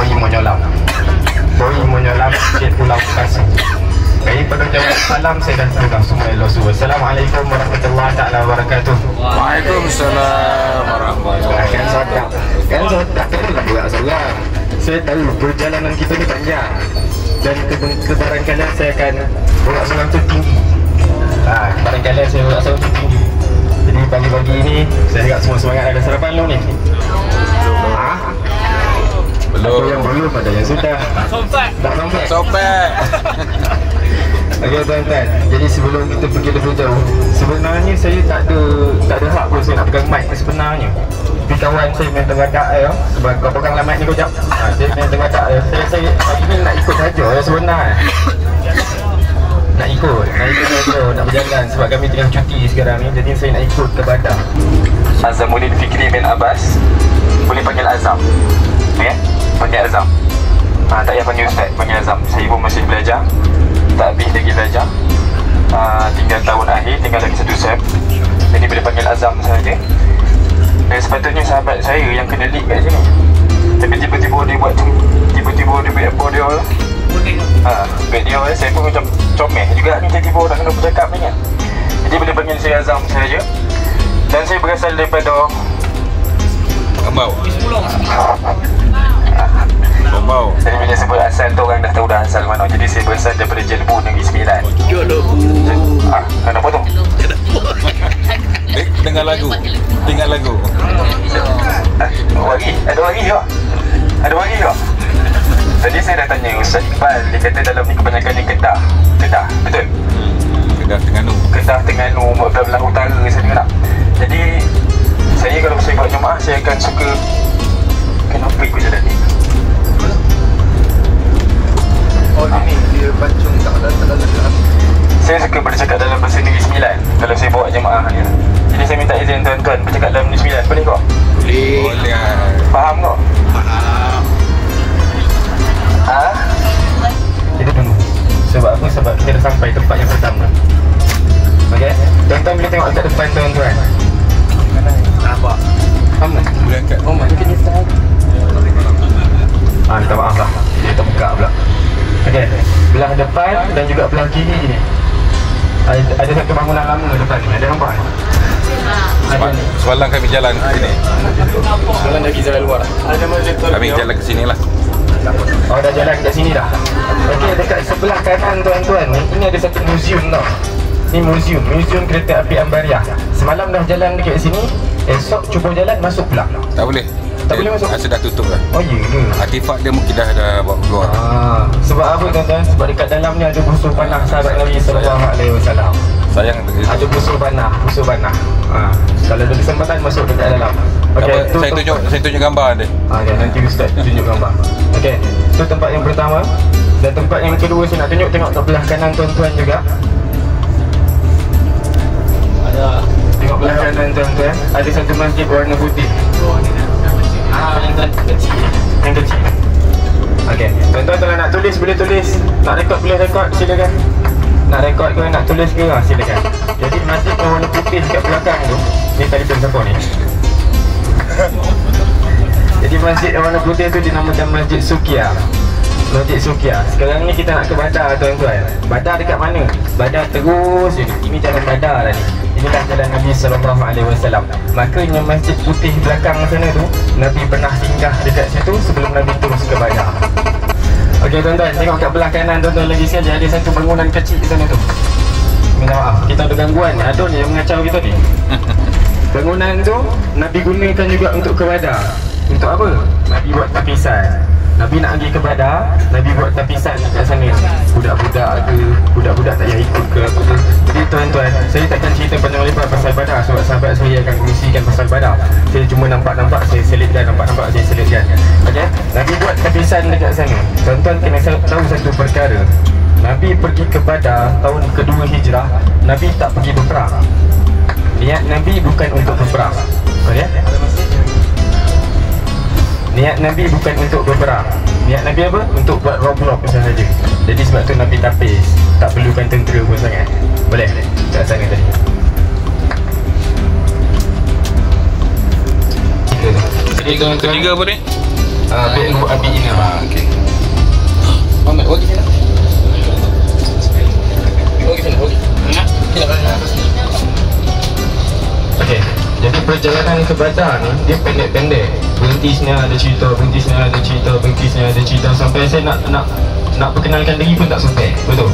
Boy menyolam di Pulau Kasih. Baik, pada jawab salam saya dah sudah semua elok. Assalamualaikum warahmatullahi taala wabarakatuh. Waalaikumsalam warahmatullahi wabarakatuh. Kan saya buat salam. Saya tahu perjalanan kita ni panjang dan kebarangkalian saya akan bawa salam tu tinggi. Barangkalian saya bawa salam tu tinggi. Jadi pagi-pagi ini saya agak semua semangat. Ada sarapan belum ni? Belum. Ada yang belum, ada yang sudah. Tak sampai. Okey tuan-tuan, jadi sebelum kita pergi lebih jauh, sebenarnya saya tak ada hak pun saya nak pegang mic sebenarnya. Tapi kawan saya main terbadak sebab kau pegang mic ni kau jap. Saya main terbadak saya pagi ni nak ikut saja sebenarnya. Nak ikut saja, nak berjalan sebab kami tengah cuti sekarang ni, jadi saya nak ikut ke Badak. Azamuddin Fikri bin Abbas, boleh panggil Azam. Ya, panggil Azam. Tak payah panggil Ustaz, panggil Azam. Saya pun masih belajar, tak habis lagi belajar. Tinggal tahun akhir, tinggal lagi 1 sem. Jadi boleh panggil Azam saja. Dan sepatutnya sahabat saya yang kena lead kat sini, tapi tiba-tiba dia buat tiba-tiba dia buat apa dia lah. Video saya pun macam comel juga ni, tiba-tiba orang kena bercakap ni kan. Jadi boleh panggil saya Azam saja. Dan saya berasal daripada Gombau. Jadi bila sebut asal tu orang dah tahu dah asal mana. Jadi saya berasal daripada Jelbu Negeri Sembilan. Kenapa tu? Dengar lagu. Ada wagi tak? Tadi saya dah tanya Ustaz Iqbal, dia kata dalam ni kebanyakan ni Kedah, betul? Kedah Terengganu, belah utara saya dengar tak? Jadi saya kalau saya buat jemaah, saya akan suka kenapa ikut jalan ni? Oh ini dia pancung tak dalam. Saya suka bercakap dalam bahasa Negeri Sembilan kalau saya bawa jemaah ni. Jadi saya minta izin tuan-tuan bercakap dalam Negeri Sembilan, boleh kok? Boleh. Faham kok? Kita tunggu. Sebab apa? Sebab kita dah sampai tempat yang pertama. Okey, tuan-tuan boleh tengok kat depan tuan-tuan. Nampak? Aman? Boleh angkat. Oh, mungkin dia tak. Minta maaf lah, dia terbuka pula. Okey, belah depan dan juga belah kiri ni ada satu bangunan lama depan ni. Ada nampak? Semalam kami jalan ke sini. Semalam lagi jalan luar. Kami jalan ke sini lah. Oh, dah jalan kat sini dah. Okey, dekat sebelah kanan tuan-tuan ni, ini ada satu museum tau. Ni museum kereta api Ambariah. Semalam dah jalan dekat sini, esok cuba jalan masuk pula. Tak boleh. Tak boleh masuk. Sudah tutup dah. Oh ya ke? Artifak dia mungkin dah bawa keluar. Sebab apa tuan-tuan? Sebab dekat dalam ni ada busur panah sahabat Nabi SAW. Sayang Ada busur panah. Kalau ada kesempatan masuk dekat dalam. Okey, saya tunjuk gambar dia. Nanti Ustaz tunjuk gambar. Okey, itu tempat yang pertama. Dan tempat yang kedua saya nak tunjuk, tengok kat belah kanan tuan-tuan juga. Tengok belah kanan tuan-tuan, ada satu masjid warna putih. Yang kecil. Okey, tuan-tuan kalau nak tulis boleh tulis. Nak rekod boleh rekod, silakan. Nak rekod ke nak tulis ke, silakan. Jadi masjid yang warna putih kat belakang tu, ni telefon siapa ni? Jadi masjid yang warna putih tu dinamakan Masjid Sukia. Sekarang ni kita nak ke Badar tuan-tuan. Badar dekat mana? Badar terus ini jalan Badar lah ni. Inilah jalan Nabi SAW. Makanya masjid putih belakang sana tu, Nabi pernah singgah dekat situ sebelum Nabi terus ke Badar. Okey tuan-tuan, tengok kat belah kanan tuan-tuan lagi sekali, ada satu bangunan kecil di sana tu. Minta maaf, kita ada gangguan. Ada ni yang mengacau kita ni. Bangunan tu Nabi gunakan juga untuk ke Badar. Untuk apa? Nabi buat tapisan. Nabi nak pergi ke Badar, Nabi buat tapisan kat sana. Budak-budak tak payah ikut ke apa tu. Jadi tuan-tuan, saya takkan cerita panjang lebar pasal Badar sebab sahabat saya akan kongsikan pasal Badar. Saya cuma nampak-nampak saya selitkan, nampak-nampak saya selitkan. Okey, Nabi buat tapisan dekat sana. Tuan-tuan kena tahu satu perkara. Nabi pergi ke Badar tahun kedua Hijrah, Nabi tak pergi berperang. Niat Nabi bukan untuk berperang. Okey? Niat Nabi bukan untuk berperang. Niat Nabi apa? Untuk buat rob-rob saja. Jadi sebab tu Nabi tapis, tak perlukan tentera pun sangat. Boleh? Kat sana tadi. Jadi tuan-tuan, Ketiga apa ni? Bi'ru Abi Inabah. perjalanan ke Badar ni dia pendek-pendek. Berhenti sini ada cerita, berhenti sini ada cerita, berhenti sini ada cerita, sampai saya nak perkenalkan diri pun tak sampai. Betul.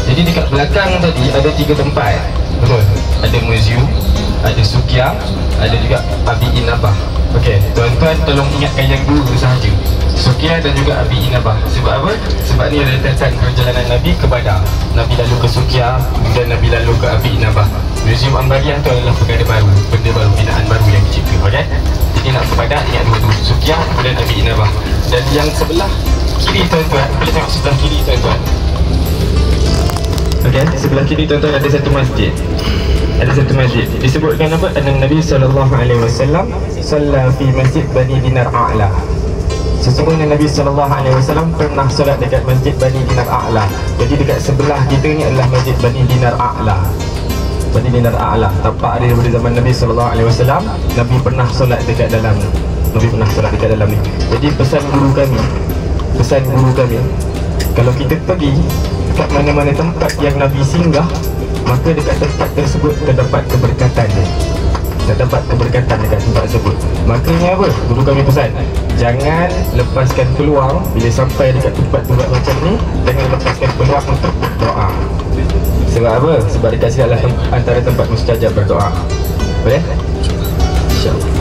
Jadi dekat belakang tadi ada 3 tempat. Betul. Ada museum, ada Sukia, ada juga Abi Inabah. Okey, tuan-tuan tolong ingatkan yang 2 sahaja. Sukia dan juga Abi Inabah. Sebab apa? Sebab ni rentetan perjalanan Nabi ke Badar. Nabi lalu ke Sukia, kemudian Nabi lalu ke Abi Inabah. Museum Ambariyah tu adalah perkara baru, benda baru, binaan baru yang dicipta. Okey? Jadi nak ke Badar, ingat 2 tu. Sukia, kemudian Abi Inabah. Dan yang sebelah kiri tuan-tuan, boleh tengok sebelah kiri tuan-tuan. Okey, sebelah kiri tuan-tuan ada satu masjid. Ada satu masjid. Disebutkan apa? Nabi SAW salla fi masjid Bani Dinar A'la. Sesungguhnya Nabi SAW pernah solat dekat masjid Bani Dinar A'la. Jadi dekat sebelah kita ni adalah masjid Bani Dinar A'la. Bani Dinar A'la tampak ada daripada zaman Nabi SAW. Nabi pernah solat dekat dalam ni. Nabi pernah solat dekat dalam ni. Jadi pesan guru kami, kalau kita pergi kat mana-mana tempat yang Nabi singgah, maka dekat tempat tersebut terdapat keberkatan dia. Terdapat keberkatan dekat tempat tersebut. Makanya apa? Guru kami pesan, jangan lepaskan peluang bila sampai dekat tempat-tempat macam ni, jangan lepaskan peluang untuk berdoa. Sebab apa? Sebab dekat sini adalah antara tempat mustajab berdoa. Boleh? InsyaAllah.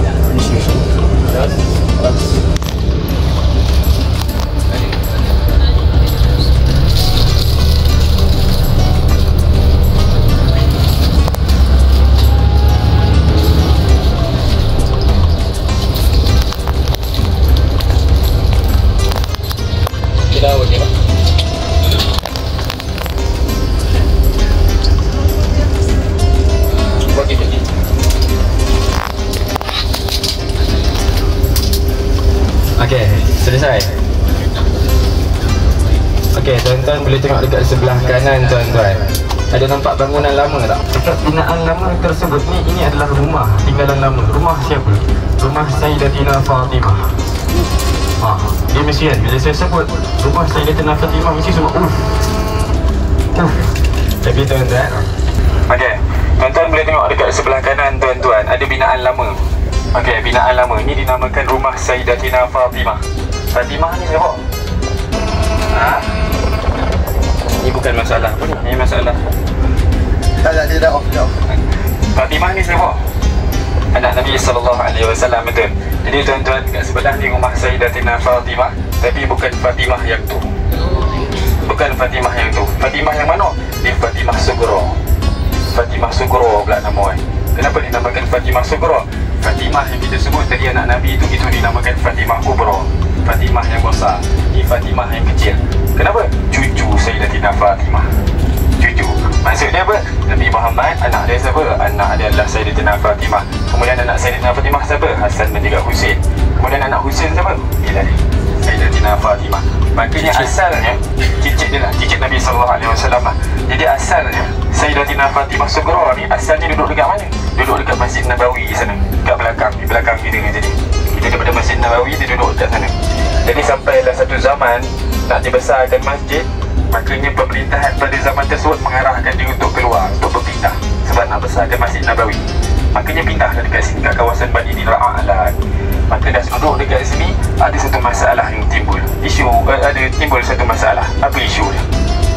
Okey, selesai. Okey, tuan-tuan boleh tengok dekat sebelah kanan tuan-tuan. Ada nampak bangunan lama tak? Dekat binaan lama tersebut ni, ini adalah rumah tinggalan lama. Rumah siapa? Rumah Sayyidatina Fatimah. Dia mesti kan, bila saya sebut rumah Sayyidatina Fatimah, mesti semua Tapi tuan-tuan, okey, tuan-tuan boleh tengok dekat sebelah kanan tuan-tuan, ada binaan lama. Okey, binaan lama ni dinamakan rumah Sayyidatina Fatimah. Fatimah ni siapa? Ni bukan masalah pun, ni masalah. Tak, dia dah off. Fatimah ni siapa? Anak Nabi SAW, betul. Jadi tuan-tuan, kat sebelah ni rumah Sayyidatina Fatimah, tapi bukan Fatimah yang tu. Bukan Fatimah yang tu. Fatimah yang mana? Dia Fatimah Sughra. Fatimah Sughra pula nama. Kenapa dinamakan Fatimah Sughra? Fatimah yang kita sebut tadi anak Nabi itu dinamakan Fatimah Kubra. Fatimah yang besar. Ini Fatimah yang kecil. Kenapa? Cucu Sayyidatina Fatimah. Cucu. Maksud dia apa? Nabi Muhammad, anak dia siapa? Anak dia adalah Sayyidatina Fatimah. Kemudian anak Sayyidatina Fatimah siapa? Hasan dan juga Husin. Kemudian anak Husin siapa? Bilal. Sayyidatina Fatimah. Makanya asalnya cicit dia lah, cicit Nabi SAW lah. Jadi asalnya Sayyidatina Fatimah Sughra ni asalnya duduk dekat mana? Duduk dekat Masjid Nabawi sana, kat belakang, di belakang kita ni. Jadi kita daripada Masjid Nabawi, dia duduk dekat sana. Jadi sampailah satu zaman nak dibesarkan masjid, makanya pemerintahan pada zaman tersebut mengarahkan dia untuk keluar, untuk berpindah, sebab nak besarkan Masjid Nabawi. Makanya pindahlah dekat sini, kat kawasan Bani Dinar A'la. Maka dah duduk dekat sini, ada satu masalah yang timbul. Timbul satu masalah. Apa isu dia?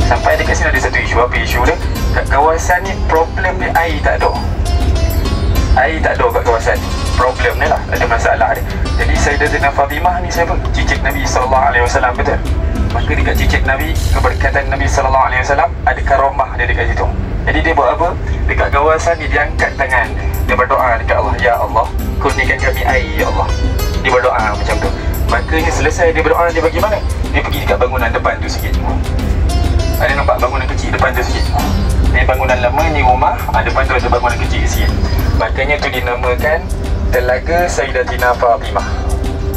Sampai dekat sini ada satu isu. Apa isu dia? Kat kawasan ni problem dia air tak ada. Air tak ada kat kawasan ni. Problem ni lah, ada masalah dia. Jadi Sayyidatina Fatimah ni siapa? Cicit Nabi SAW, betul? Maka dekat cicit Nabi, keberkatan Nabi SAW, ada karamah dia dekat situ. Jadi dia buat apa? Dekat kawasan ni dia angkat tangan, dia berdoa dekat Allah, ya Allah, kurniakan kami air, ya Allah. Dia berdoa macam tu. Makanya selesai dia berdoa, dia bagi mana? Dia pergi dekat bangunan depan tu sikit. Ada nampak bangunan kecil depan tu sikit? Ni bangunan lama, ni rumah, depan tu ada bangunan kecil sikit. Makanya tu dinamakan Telaga Sayyidatina Fatimah.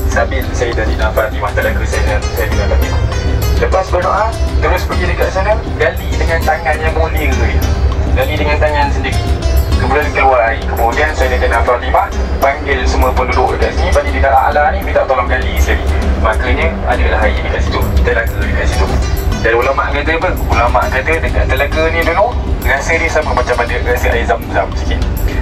Sabil Sayyidatina Fatimah, Telaga Sayyidatina Fatimah. Lepas berdoa, terus pergi dekat sana, gali dengan tangan yang mulia dia. Gali dengan tangan sendiri. Kemudian keluar air. Kemudian Sayyidatina Fatimah panggil semua penduduk dekat sini, Bani Dinar A'la ni, minta tolong gali sekali. Makanya adalah air dekat situ, telaga dekat situ. Dan ulama' kata apa? Ulama' kata dekat telaga ni dulu, rasa dia sama macam ada rasa air zam-zam sikit.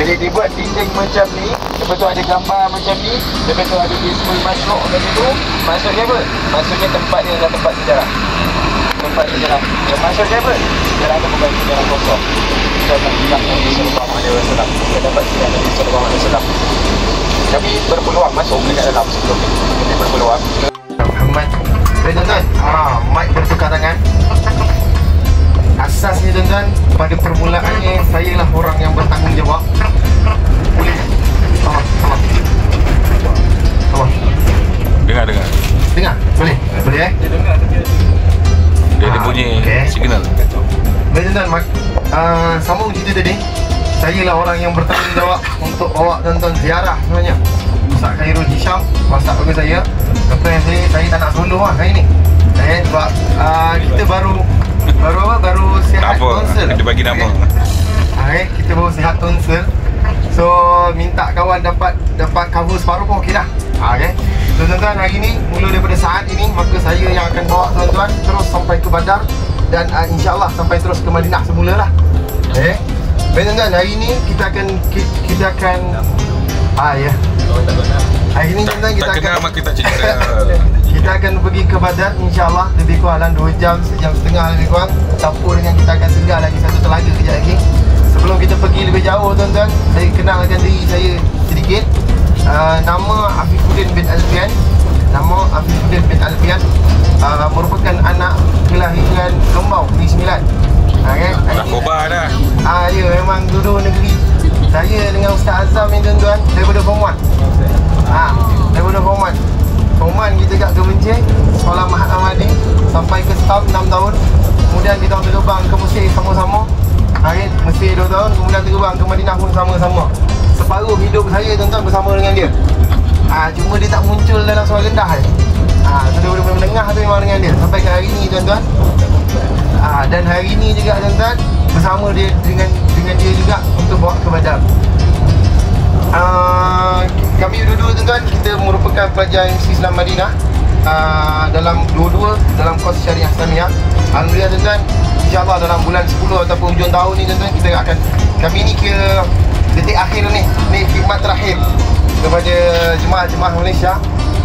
Bila dia buat dinding macam ni, lepas tu ada gambar macam ni, lepas tu ada display masuk kat situ, maksudnya apa? Maksudnya tempat dia adalah tempat sejarah. Tempat sejarah. Yang maksudnya apa? Sejarah itu bukan sejarah kosong. Kita akan ingat Nabi Sallallahu Alaihi Wasallam. Kita dapat ingat Nabi Sallallahu Alaihi Wasallam. Kami berpeluang masuk dekat dalam sebelum ni. Kami berpeluang. Muhammad. Tuan-tuan, mic bertukar tangan. Asasnya tuan-tuan, pada permulaannya saya lah orang yang bertanggungjawab. Boleh. Dengar. Dengar? Boleh? Boleh Dia ada bunyi signal. Baik tuan-tuan, sambung cerita tadi. Saya lah orang yang bertanggungjawab untuk bawa tuan-tuan ziarah sebenarnya. Ustaz Khairul Hisham WhatsApp bagi saya. Lepas saya tak nak solo lah hari ni. Sebab kita baru sihat tonsel. Dia bagi nama. Kita baru sihat tonsel. So minta kawan dapat cover separuh pun okey dah. So tuan-tuan, hari ni mula daripada saat ini maka saya yang akan bawa tuan-tuan terus sampai ke Badar dan insya-Allah sampai terus ke Madinah semula lah. Baik tuan-tuan, hari ni kita akan hari ni tuan-tuan kita akan pergi ke Badar insya-Allah, lebih kurang 2 jam, sejam setengah lebih kurang, campur dengan kita akan singgah lagi satu telaga kejap lagi. Sebelum kita pergi lebih jauh tuan-tuan, saya kenalkan diri saya sedikit. Nama Afifuddin bin Alfian. Merupakan anak kelahiran Lombau, Negeri Sembilan. Dah kobar dah. Ya, memang duduk negeri. Saya dengan Ustaz Azam ni tuan-tuan daripada Form 1. Daripada Form 1. Form 1 kita kat Kebencing, Sekolah Mahat Ahmadi, sampai ke STAM 6 tahun. Kemudian kita terbang ke Mesir sama-sama. Mesir 2 tahun, kemudian terbang ke Madinah pun sama-sama. Separuh hidup saya tuan-tuan bersama dengan dia. Cuma dia tak muncul dalam suara rendah je. So dia menengah tu memang dengan dia sampai ke hari ni tuan-tuan. Dan hari ni juga tuan-tuan bersama dia dengan dia juga untuk bawa ke Badar. Kami dua-dua tuan-tuan, kita merupakan pelajar MC Islam Madinah. Dalam dua-dua dalam kos Syariah Islamiyah. Alhamdulillah tuan-tuan, insya-Allah dalam bulan 10 ataupun hujung tahun ni tuan-tuan, kami ni kira detik akhir ni khidmat terakhir kepada jemaah-jemaah Malaysia,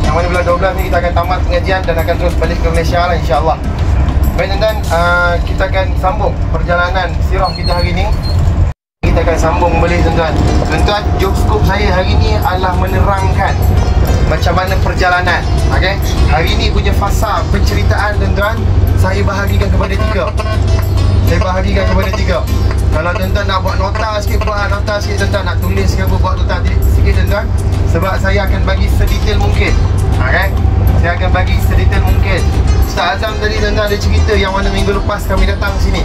yang mana bulan 12 ni kita akan tamat pengajian dan akan terus balik ke Malaysia lah insya-Allah. Baik tuan-tuan, kita akan sambung perjalanan sirah kita hari ni. Kita akan sambung kembali tuan-tuan. Tuan-tuan, job scope saya hari ni adalah menerangkan macam mana perjalanan. Hari ni punya fasa penceritaan tuan-tuan saya bahagikan kepada 3. Kalau tuan-tuan nak buat nota sikit, buat nota sikit tuan-tuan. Nak tulis ke apa, buat nota sikit tuan-tuan. Sebab saya akan bagi sedetail mungkin. Saya akan bagi sedetail mungkin. Ustaz Azam tadi tuan-tuan ada cerita yang mana minggu lepas kami datang sini.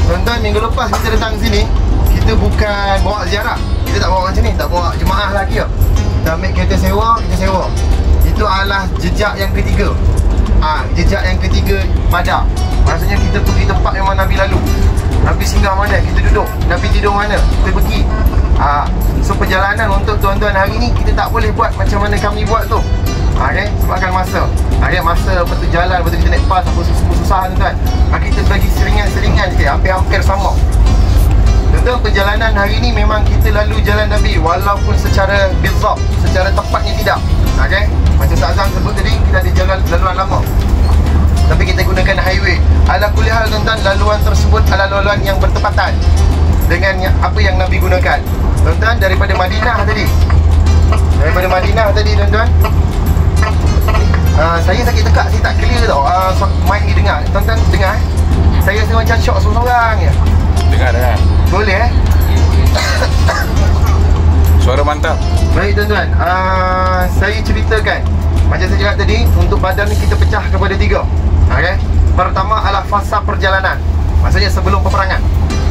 Tuan-tuan, minggu lepas kita datang sini, kita bukan bawa ziarah. Kita tak bawa macam ni, tak bawa jemaah lagi. Kita ambil kereta sewa, kita sewa. Itu adalah jejak yang ketiga. Jejak yang ketiga Badar. Maksudnya kita pergi tempat yang mana Nabi lalu. Nabi singgah mana, kita duduk. Nabi tidur mana, kita pergi. So perjalanan untuk tuan-tuan hari ni kita tak boleh buat macam mana kami buat tu. Sebabkan masa. Masa lepas tu jalan, lepas tu kita naik pas, apa susah tuan-tuan. Kita bagi seringan-seringan je, hampir-hampir sama. Tuan-tuan, perjalanan hari ni memang kita lalu jalan Nabi, walaupun secara bizab, secara tepatnya tidak. Macam Ustaz Azam sebut tadi, kita ada jalan laluan lama, tapi kita gunakan highway. Ala kulli hal tuan-tuan, laluan tersebut adalah laluan yang bertepatan dengan apa yang Nabi gunakan. Tuan-tuan, daripada Madinah tadi tuan-tuan, saya sakit tekak, saya tak clear tau. Mic ni dengar, tuan-tuan dengar. Saya rasa macam syok seorang je. Dengar. Boleh Suara mantap. Baik tuan-tuan, saya ceritakan macam saya cakap tadi, untuk Badar ni kita pecah kepada 3. Pertama adalah fasa perjalanan, maksudnya sebelum peperangan.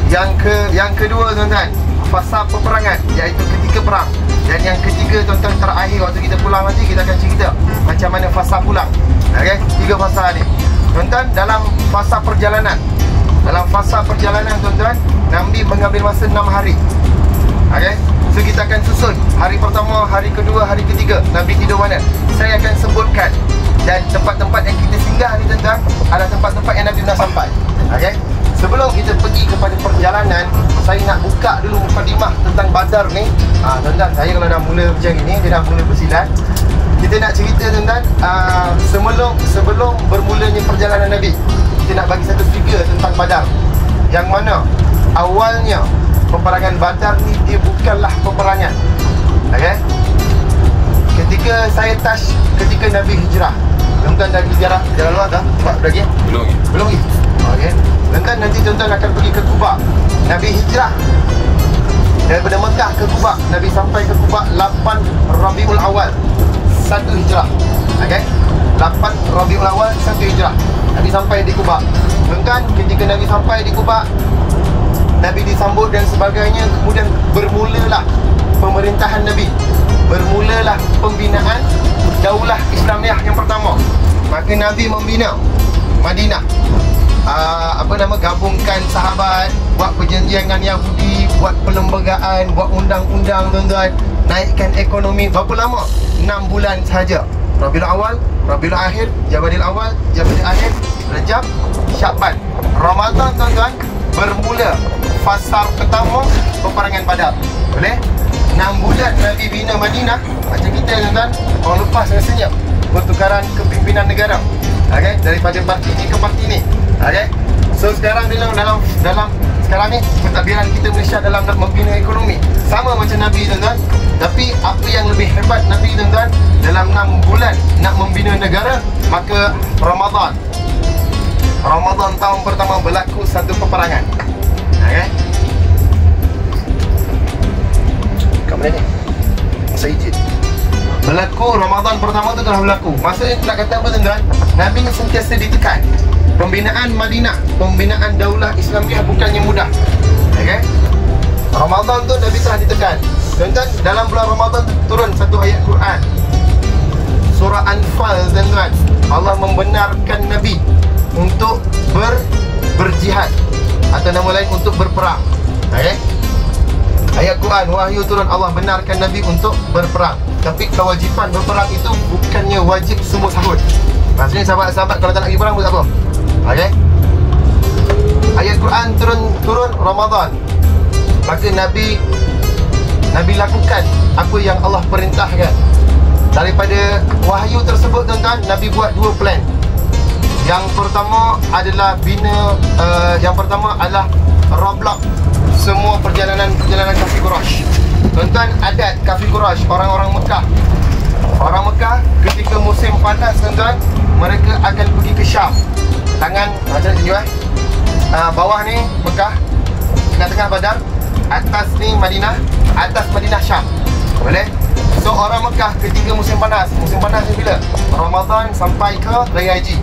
Yang kedua tuan-tuan, fasa peperangan, iaitu ketika perang. Dan yang ketiga tuan-tuan, terakhir waktu kita pulang nanti kita akan cerita macam mana fasa pulang. 3 fasa ni tuan-tuan. Dalam fasa perjalanan tuan-tuan, Nabi mengambil masa 6 hari. So kita akan susun hari pertama, hari kedua, hari ketiga Nabi tidur mana. Saya akan sebutkan. Dan tempat-tempat yang kita singgah ni tuan-tuan adalah tempat-tempat yang Nabi dah sampai. Sebelum kita pergi kepada perjalanan, saya nak buka dulu mukadimah tentang Badar ni, tuan-tuan, saya kalau dah mula macam ni, dia dah mula bersilat. Kita nak cerita tuan-tuan, sebelum bermulanya perjalanan Nabi, kita nak bagi satu figure tentang Badar. Yang mana awalnya peperangan Badar ni dia bukanlah peperangan. Okay? Ketika Nabi hijrah, tuan-tuan dah pergi jalan luar dah? Buat lagi? Belum. Belum lagi? Okay. Tuan-tuan, nanti tuan-tuan akan pergi ke Kuba. Nabi hijrah daripada Mekah ke Kuba. Nabi sampai ke Kuba 8 Rabiul Awal 1 hijrah. Okay? 8 Rabiul Awal 1 hijrah. Nabi sampai di Kuba. Tuan-tuan, ketika Nabi sampai di Kuba, Nabi disambut dan sebagainya. Kemudian bermulalah pemerintahan Nabi. Bermulalah pembinaan Daulah Islamiah yang pertama. Maka Nabi membina Madinah. Gabungkan sahabat, buat perjanjian dengan Yahudi, buat perlembagaan, buat undang-undang tuan-tuan, naikkan ekonomi. Berapa lama? 6 bulan sahaja. Rabiul Awal, Rabiul Akhir, Jamadil Awal, Jamadil Akhir, Rajab, Syakban, Ramadan tuan-tuan, bermula fasa pertama peperangan Badar. Boleh? 6 bulan Nabi bina Madinah. Macam kita tuan-tuan, orang lepas rasanya pertukaran kepimpinan negara. Okay? Daripada parti ni ke parti ni. Okay? So sekarang dalam sekarang ni pentadbiran kita Malaysia dalam nak membina ekonomi sama macam Nabi tuan-tuan. Tapi apa yang lebih hebat Nabi tuan-tuan, dalam 6 bulan nak membina negara, maka Ramadan tahun pertama berlaku satu peperangan. Okay? Kat mana ni? Masa izin berlaku Ramadan pertama tu telah berlaku. Maksudnya nak kata apa tuan-tuan? Nabi ni sentiasa ditekan. Pembinaan Madinah, pembinaan Daulah Islamiah bukannya mudah. Okay? Ramadan tu Nabi telah ditekan. Tuan-tuan, dalam bulan Ramadan turun satu ayat Quran, surah Anfal tuan-tuan. Allah membenarkan Nabi untuk berjihad, atau nama lain untuk berperang. Okay? Ayat Quran, wahyu turun, Allah benarkan Nabi untuk berperang. Tapi kewajipan berperang itu bukannya wajib semua sahut. Maksudnya sahabat-sahabat kalau tak nak pergi perang buat apa? Okay? Ayat Quran turun Ramadan. Maka Nabi lakukan apa yang Allah perintahkan. Daripada wahyu tersebut tuan-tuan, Nabi buat 2 plan. Yang pertama adalah roadblock semua perjalanan kafir Quraisy. Tuan-tuan, adat kafir Quraisy, orang-orang Mekah. Orang Mekah ketika musim panas tuan-tuan, mereka akan pergi ke Syam. Tangan macam tunjuk bawah ni Mekah, tengah-tengah Badar, atas ni Madinah, atas Madinah Syam. Boleh? So orang Mekah ketika musim panas ni bila? Ramadan sampai ke Raya Haji.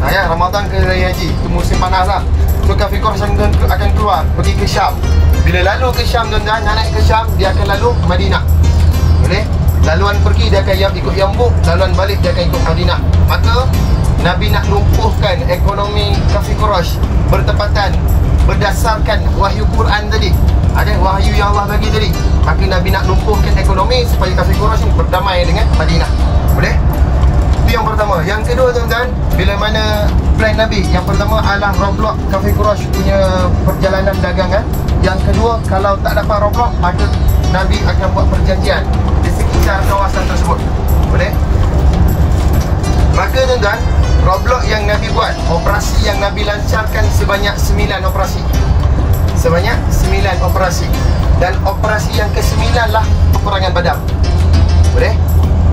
Ramadan ke Raya Haji, itu musim panas lah. So kafir Quraisy akan keluar pergi ke Syam. Bila lalu ke Syam tuan-tuan, naik ke Syam, dia akan lalu Madinah. Boleh? Laluan pergi dia akan ikut Yambuk, laluan balik dia akan ikut Madinah. Maka Nabi nak lumpuhkan ekonomi kafir Quraisy bertepatan berdasarkan wahyu Quran tadi. Ada wahyu yang Allah bagi tadi. Maka Nabi nak lumpuhkan ekonomi supaya kafir Quraisy berdamai dengan Madinah. Boleh? Itu yang pertama. Yang kedua tuan-tuan, bila mana plan Nabi, yang pertama adalah roadblock kafir Quraisy punya perjalanan dagangan. Yang kedua, kalau tak dapat roadblock, maka Nabi akan buat perjanjian di sekitar kawasan tersebut. Boleh? Maka tuan-tuan, roadblock yang Nabi buat, operasi yang Nabi lancarkan sebanyak 9 operasi. Sebanyak 9 operasi. Dan operasi yang ke-9 lah peperangan Badar. Boleh?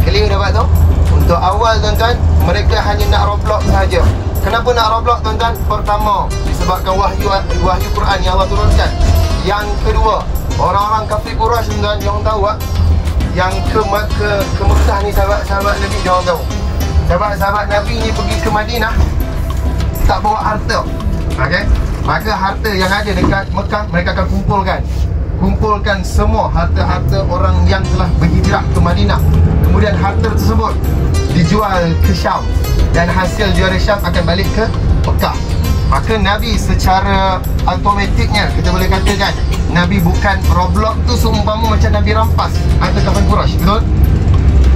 Clear dapat tu? Untuk awal tuan-tuan, mereka hanya nak roadblock sahaja. Kenapa nak roadblock tuan-tuan? Pertama, disebabkan wahyu Quran yang Allah turunkan. Yang kedua, orang-orang kafir Quraisy tuan-tuan, yang tahu yang ke Mekah ni, sahabat-sahabat Nabi, dia orang tahu. Sahabat-sahabat Nabi ni pergi ke Madinah tak bawa harta. Okay? Maka harta yang ada dekat Mekah mereka akan kumpulkan semua harta-harta orang yang telah berhijrah ke Madinah. Kemudian harta tersebut dijual ke Syam, dan hasil jual Syam akan balik ke Mekah. Maka Nabi secara automatiknya, kita boleh katakan, Nabi bukan roadblock tu seumpama macam Nabi rampas harta kafir Quraisy. Betul?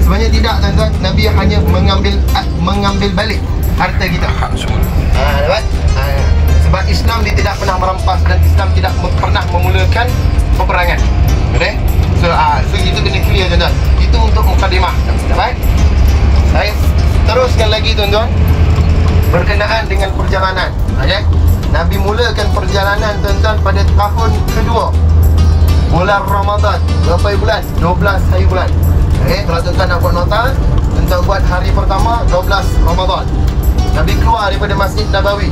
Sebenarnya tidak tuan-tuan. Nabi hanya mengambil balik harta kita. Dapat? Sebab Islam dia tidak pernah merampas, dan Islam tidak pernah memulakan peperangan. perjalanan tuan-tuan pada tahun kedua bulan Ramadan. Berapa hari bulan? 12 hari bulan. Kalau tuan-tuan nak buat nota, tuan-tuan buat hari pertama 12 Ramadan. Nabi keluar daripada Masjid Nabawi.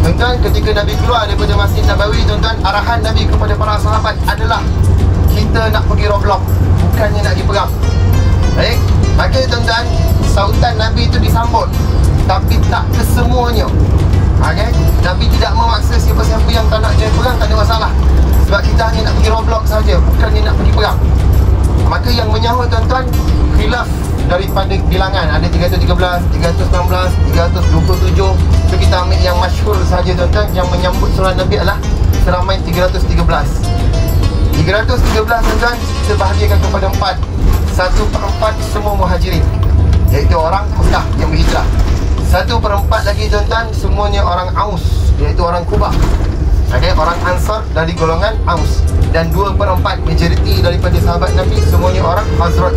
Tuan-tuan, ketika Nabi keluar daripada Masjid Nabawi, tuan-tuan, arahan Nabi kepada para sahabat adalah kita nak pergi Roblox, bukannya nak pergi perang. Baik, maka tuan-tuan, sautan Nabi itu disambut, tapi tak kesemuanya. Okay? Nabi tidak memaksa siapa-siapa yang tak nak join perang, tak ada masalah. Sebab kita hanya nak pergi Roblox saja, bukannya nak pergi perang. Maka yang menyahut tuan-tuan, khilaf daripada bilangan. Ada 313, 316, 327. So kita ambil yang masyhur saja tuan-tuan. Yang menyambut surah Nabi adalah seramai 313. 313 tuan-tuan, kita bahagikan kepada 4. 1/4 semua muhajirin, iaitu orang Mekah yang berhijrah. 1/4 lagi tuan-tuan, semuanya orang Aus, iaitu orang Kubah. Okay, orang Ansar dari golongan Aus. Dan 2/4 majoriti daripada sahabat Nabi, semuanya orang Khazraj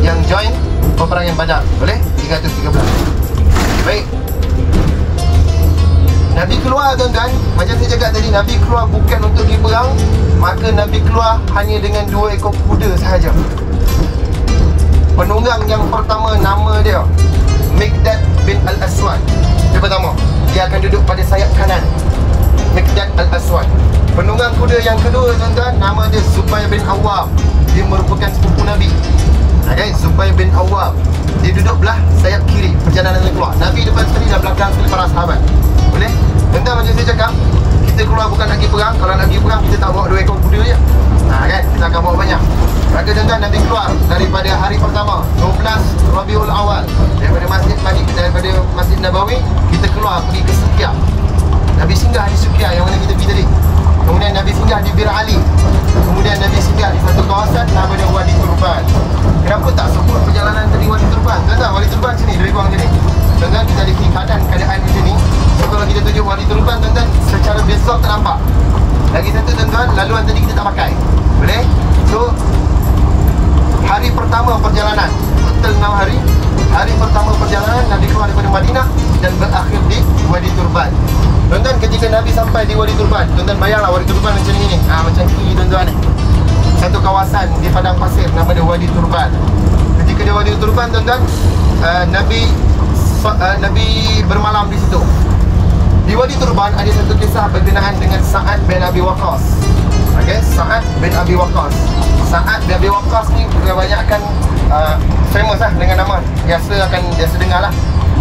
yang join peperangan Badar. Boleh? 313. Baik, Nabi keluar tuan-tuan, macam saya cakap tadi, Nabi keluar bukan untuk pergi perang. Maka Nabi keluar hanya dengan 2 ekor kuda sahaja. Penunggang yang pertama nama dia Miqdad bin Al-Aswad. Dia pertama, dia akan duduk pada sayap kanan, Miqdad Al-Aswad. Penunggang kuda yang kedua tuan-tuan, nama dia Zubair bin Awwam. Dia merupakan sepupu Nabi. Okay, Zubair bin Awwam. Dia duduk belah sayap kiri. Perjalanan dia keluar, Nabi depan sekali dan belakang sekali para sahabat. Boleh? Tuan-tuan, macam saya cakap, kita keluar bukan nak pergi perang. Kalau nak pergi perang, kita tak bawa 2 ekor kuda je. Kan? Kita akan bawa banyak. Maka tuan-tuan, Nabi keluar daripada hari pertama 12 Rabiul Awal, daripada Masjid Nabawi. Kita keluar pergi ke Suqiyah. Nabi singgah di Suqiyah yang mana kita pergi tadi. Kemudian Nabi singgah di Bir Ali. Kemudian Nabi singgah di satu kawasan nama dia Wadi Turban. Kenapa tak sebut perjalanan tadi Wadi Turban? Tuan-tuan, Wadi Turban sini, lebih kurang sini. Tuan-tuan, kita ada keadaan macam ni. So kalau kita tunjuk Wadi Turban, tuan-tuan, secara visual tak nampak. Lagi satu tuan-tuan, laluan tadi kita tak pakai. Boleh? So hari pertama perjalanan, total 6 hari. Hari pertama perjalanan, Nabi keluar daripada Madinah dan berakhir di Wadi Turban. Tuan-tuan, ketika Nabi sampai di Wadi Turban, tuan-tuan bayanglah Wadi Turban macam ni. Macam ni tuan-tuan. Satu kawasan di padang pasir nama dia Wadi Turban. Ketika di Wadi Turban tuan-tuan, Nabi bermalam di situ. Di Wadi Turban ada satu kisah berkenaan dengan Sa'ad bin Abi Waqqas. Okay, Sa'ad bin Abi Waqqas. Sa'ad bin Abi Waqqas ni kebanyakan famous lah dengan nama. Biasa dengar lah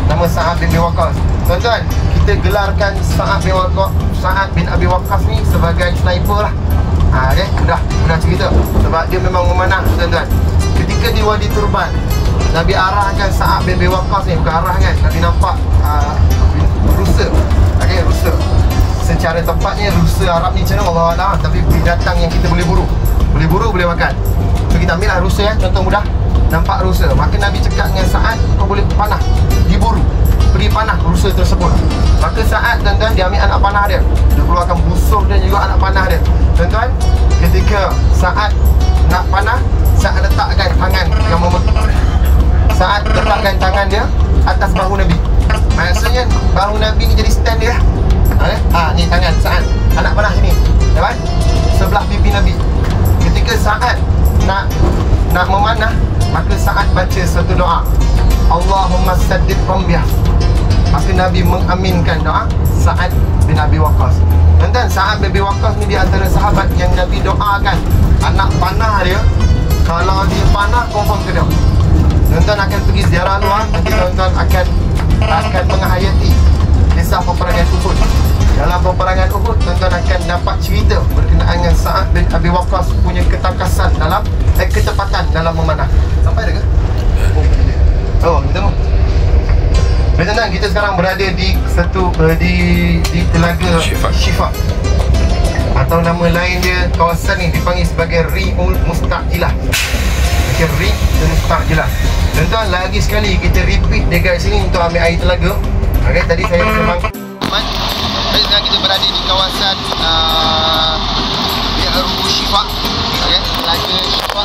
nama Sa'ad bin Abi Waqqas. Tuan-tuan, kita gelarkan Sa'ad bin Abi Waqqas ni sebagai sniper lah. Okay, mudah cerita. Sebab dia memang memanah tuan-tuan. Ketika di Wadi Turban, Nabi arahkan Sa'ad bin Abi Waqqas ni, bukan arahkan, Nabi nampak rusa. Okay, rusa. Secara tepatnya rusa Arab ni macam mana Allah Allah, tapi binatang yang kita boleh buru. Boleh buru, boleh makan. So kita ambil lah rusa ya, contoh mudah. Nampak rusa, maka Nabi cakap dengan Sa'ad, kau boleh panah, diburu, pergi panah rusa tersebut. Maka Sa'ad tuan-tuan, dia ambil anak panah dia, dia keluarkan busur dan juga anak panah dia. Tuan-tuan, ketika Sa'ad nak panah, Sa'ad letakkan tangan yang Sa'ad letakkan tangan dia atas bahu Nabi. Maksudnya bahu Nabi ni jadi stand dia. Ni tangan Sa'ad, anak panah sini, kan? Sebelah pipi Nabi. Ketika Sa'ad nak memanah, maka Sa'ad baca satu doa, Allahumma saddid ramyah. Maka Nabi mengaminkan doa Sa'ad bin Abi Waqqas. Tuan-tuan, Sa'ad bin Abi Waqqas ni di antara sahabat yang Nabi doakan anak panah dia, kalau dia panah confirm ke dia. Tuan-tuan akan pergi ziarah luar, nanti tuan-tuan akan menghayati kisah peperangan Uhud. Dalam peperangan Uhud, tuan-tuan akan dapat cerita berkenaan dengan Sa'ad bin Abi Waqqas punya ketakasan dalam ketepatan dalam memanah. Sampai dah ke? Oh, kita mau. Tuan-tuan, kita sekarang berada di Telaga Shifa. Atau nama lain dia, kawasan ni dipanggil sebagai Ri'ul Mustaqilah. Okay, Ri'ul Mustaqilah. Tuan-tuan, lagi sekali kita repeat dekat sini untuk ambil air telaga. Okay, tadi saya memang sekarang kita berada di kawasan Ri'ul Shifa. Okay, Telaga Shifa,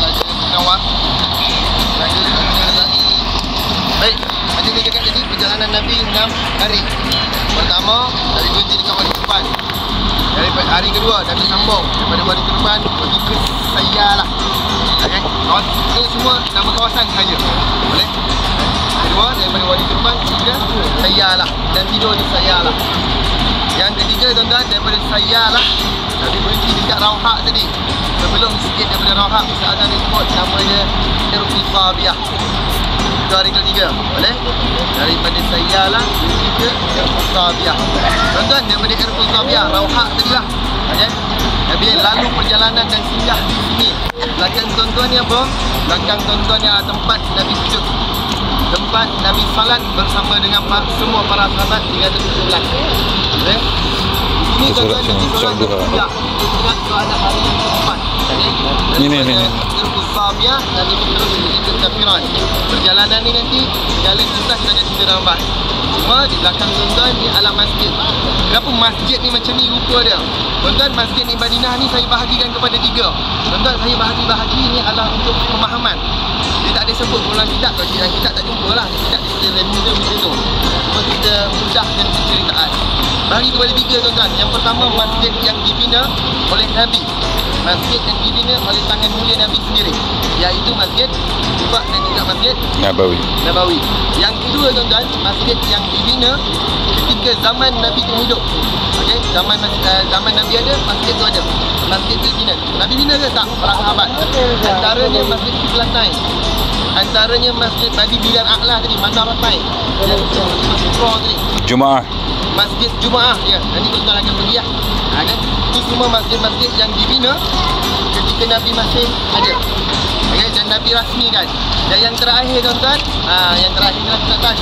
Telaga Penawar, Telaga Azani. Baik, Ada dia cakap tadi perjalanan Nabi 6 hari. Pertama, Nabi berhenti dekat Wadi Turban. Daripada hari kedua, Nabi sambung daripada Wadi Turban pergi ke Sayyalah. Okay? Ini semua nama kawasan saja. Boleh? Kedua, daripada Wadi Turban ke Sayyalah dan tidur di Sayyalah. Yang ketiga tuan-tuan, daripada Sayyalah Nabi berhenti dekat Rauhak tadi. Sebelum sikit daripada Rauhak, Ustaz Azan sebut nama dia Irqul Zabiyah. Itu hari ketiga. Boleh? Daripada Sayyalah berhenti ke Irqul Zabiyah. Tuan-tuan, daripada Irqul Zabiyah, Rauhak tadi lah. Okay? Nabi lalu perjalanan dan singgah di sini. Belakang tuan-tuan ni apa? Belakang tuan-tuan ni adalah tempat Nabi sujud. Tempat Nabi salat bersama dengan semua para sahabat 317. Boleh? Ini tuan-tuan Nabi salat bersinggah. Solat pada hari yang keempat. Ini. Irqul Zabiyah dan Nabi terus ke Kafiran. Perjalanan ni nanti jalan susah kita ada cerita lambat. Cuma di belakang tuan-tuan ni alam masjid. Kenapa masjid ni macam ni rupa dia? Tuan-tuan, masjid ni Madinah ni saya bahagikan kepada 3. Tuan-tuan, saya bahagi ni adalah untuk pemahaman. Dia tak ada sebut ulang kitab. Kalau dalam kitab tak jumpa lah. Kitab dia random macam tu. Cuma kita mudahkan penceritaan. Bahagi kepada 3 tuan-tuan. Yang pertama, masjid yang dibina oleh Nabi. Masjid yang dibina oleh tangan mulia Nabi sendiri, iaitu Masjid Quba dan juga Masjid Nabawi. Yang kedua tuan-tuan, masjid yang dibina ketika zaman Nabi tu hidup. Okey, zaman Nabi ada, masjid tu ada. Masjid tu dibina. Nabi bina ke tak? Para sahabat. Antaranya Masjid Qiblatain. Antaranya Masjid Badi Bilan A'la tadi, Mandar Ratai. Masjid Jumaah. Masjid Jumaah ya. Nanti tuan-tuan akan pergi lah. Kan? Itu semua masjid-masjid yang dibina ketika Nabi masih ada. Okay? Dan Nabi rasmikan. Dan yang terakhir tuan-tuan, yang terakhir tuan-tuan.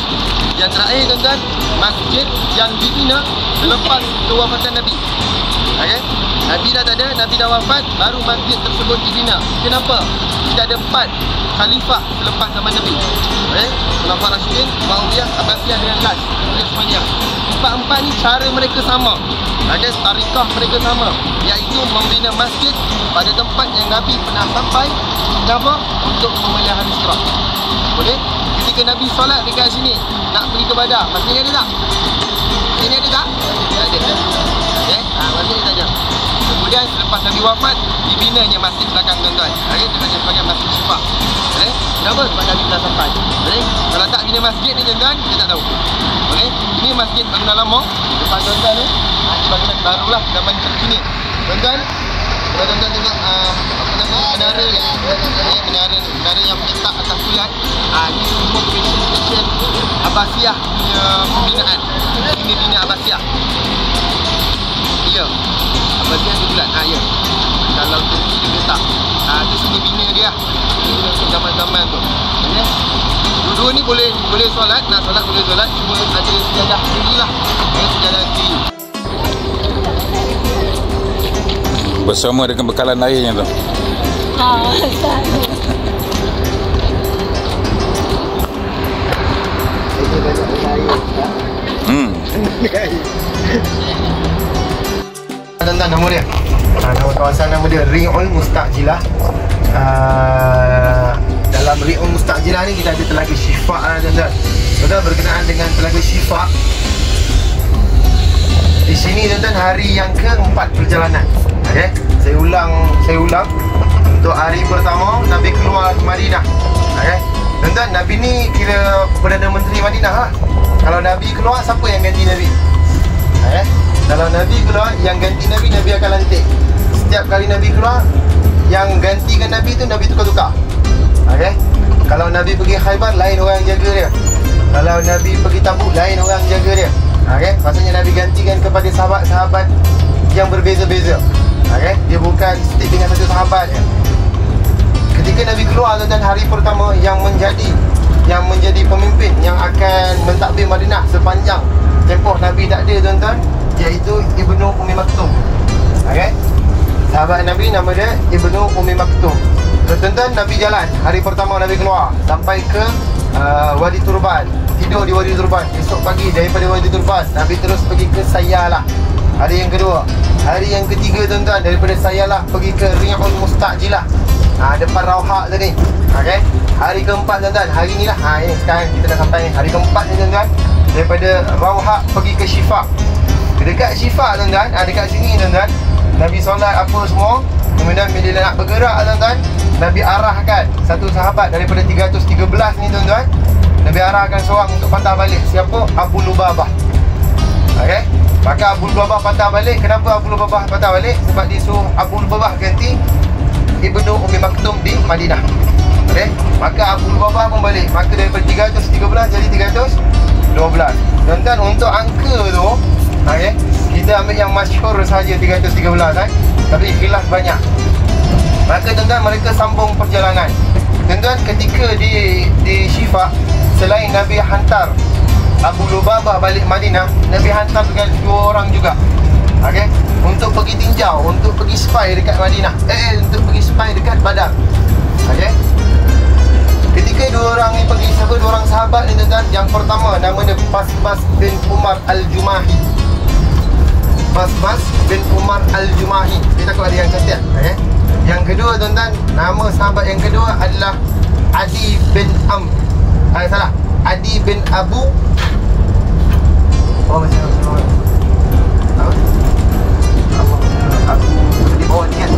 Yang terakhir tuan-tuan, masjid yang dibina selepas kewafatan Nabi. Okay? Nabi dah tak ada, Nabi dah wafat, baru masjid tersebut dibina. Kenapa? Tidak ada 4 khalifah selepas zaman Nabi. Okay? Khulafah Rasyidin, Umayyah, Abbasiyah dengan Las. Semuanya. 4 ni cara mereka sama. Ada tarikah mereka sama, iaitu membina masjid pada tempat yang Nabi pernah sampai. Kenapa? Untuk memelihara Sirat. Boleh? Ketika Nabi solat dekat sini, nak pergi ke Badar, masjid ada tak? Masjid ada tak? Tak ada. Okay? Masjid ni saja. Kemudian selepas Nabi wafat, dibinanya masjid belakang tuan-tuan. Dia namanya sebagai Masjid Syifa. Boleh? Kenapa? Sebab Nabi pernah sampai. Boleh? Kalau tak bina masjid ni tuan-tuan, kita tak tahu. Boleh? Ini masjid bangunan lama. Depan tuan-tuan ni, bangunan barulah zaman terkini. Tuan-tuan, kalau tuan-tuan tengok menara ni, menara yang petak atas bulan, ini semua special Abbasiyah punya pembinaan. Ini bina Abbasiyah. Ya. Abbasiyah di bulan. Ya. Kalau Turki dia petak. Itu sini bina dia. Ini untuk zaman-zaman tu. Okay? Dua-dua ni boleh solat, nak solat boleh solat, cuma ada sejadah sendirilah. Sejadah sendiri. Bersama dengan bekalan lainnya tu. Tentang nama dia. Nama kawasan nama dia Ri'ul Mustajilah. Dalam Ri'ul Mustajilah ni kita ada Telaga Syifa tuan-tuan. Tuan-tuan, berkenaan dengan Telaga Syifa, di sini tuan-tuan hari yang keempat perjalanan. Okey, saya ulang. Untuk hari pertama Nabi keluar ke Madinah. Okey. Tuan-tuan, Nabi ni kira Perdana Menteri Madinah lah. Kalau Nabi keluar, siapa yang ganti Nabi? Okey. Kalau Nabi keluar, yang ganti Nabi akan lantik. Setiap kali Nabi keluar, yang gantikan Nabi tu Nabi tukar-tukar. Okey. Kalau Nabi pergi Khaybar, lain orang jaga dia. Kalau Nabi pergi Tabuk, lain orang jaga dia. Okey. Maksudnya Nabi gantikan kepada sahabat-sahabat yang berbeza-beza. Okey. Dia bukan stick dengan satu sahabat je. Ketika Nabi keluar dan hari pertama yang menjadi pemimpin yang akan mentadbir Madinah sepanjang tempoh Nabi tak ada tuan-tuan, iaitu Ibnu Ummi Maktum. Okey. Sahabat Nabi nama dia Ibnu Ummi Maktum. Tuan-tuan, Nabi jalan hari pertama Nabi keluar sampai ke Wadi Turban. Tidur di Wadi Turban. Esok pagi daripada Wadi Turban Nabi terus pergi ke Sayyalah. Hari yang kedua. Hari yang ketiga tuan-tuan, daripada Sayyalah pergi ke Ri'ul Mustajilah. depan Rauha tadi. Okey. Hari keempat tuan-tuan, hari ni lah. Ini sekarang kita dah sampai ni. Hari keempat ni tuan-tuan, daripada Rauha pergi ke Syifa. Dekat Syifa tuan-tuan, dekat sini tuan-tuan, Nabi solat apa semua. Kemudian bila nak bergerak tuan-tuan, Nabi arahkan satu sahabat daripada 313 ni tuan-tuan. Nabi arahkan seorang untuk patah balik. Siapa? Abu Lubabah. Okey. Maka Abu Lubabah patah balik. Kenapa Abu Lubabah patah balik? Sebab dia suruh Abu Lubabah ganti Ibnu Ummi Maktum di Madinah. Okey. Maka Abu Lubabah pun balik. Maka daripada 313 jadi 312. Tuan-tuan, untuk angka tu, okey, kita ambil yang masyhur saja 313 kan. Tapi khilaf banyak. Maka tuan-tuan, mereka sambung perjalanan. Tuan-tuan, ketika di Syifa, selain Nabi hantar Abu Lubabah balik Madinah, Nabi hantar dengan 2 orang juga. Okey, untuk pergi tinjau, untuk pergi spy dekat Madinah. Untuk pergi spy dekat Badar. Okey. Ketika 2 orang ni pergi, siapa 2 orang sahabat ni tuan-tuan? Yang pertama nama dia Basbas bin Umar Al-Jumahi. Basbas bin Umar Al-Jumahi. Kita takut ada yang catat. Okey. Yang kedua tuan-tuan, nama sahabat yang kedua adalah Adi bin Adi bin Abu. Oh, macam mana? Abu di bawah ni kan?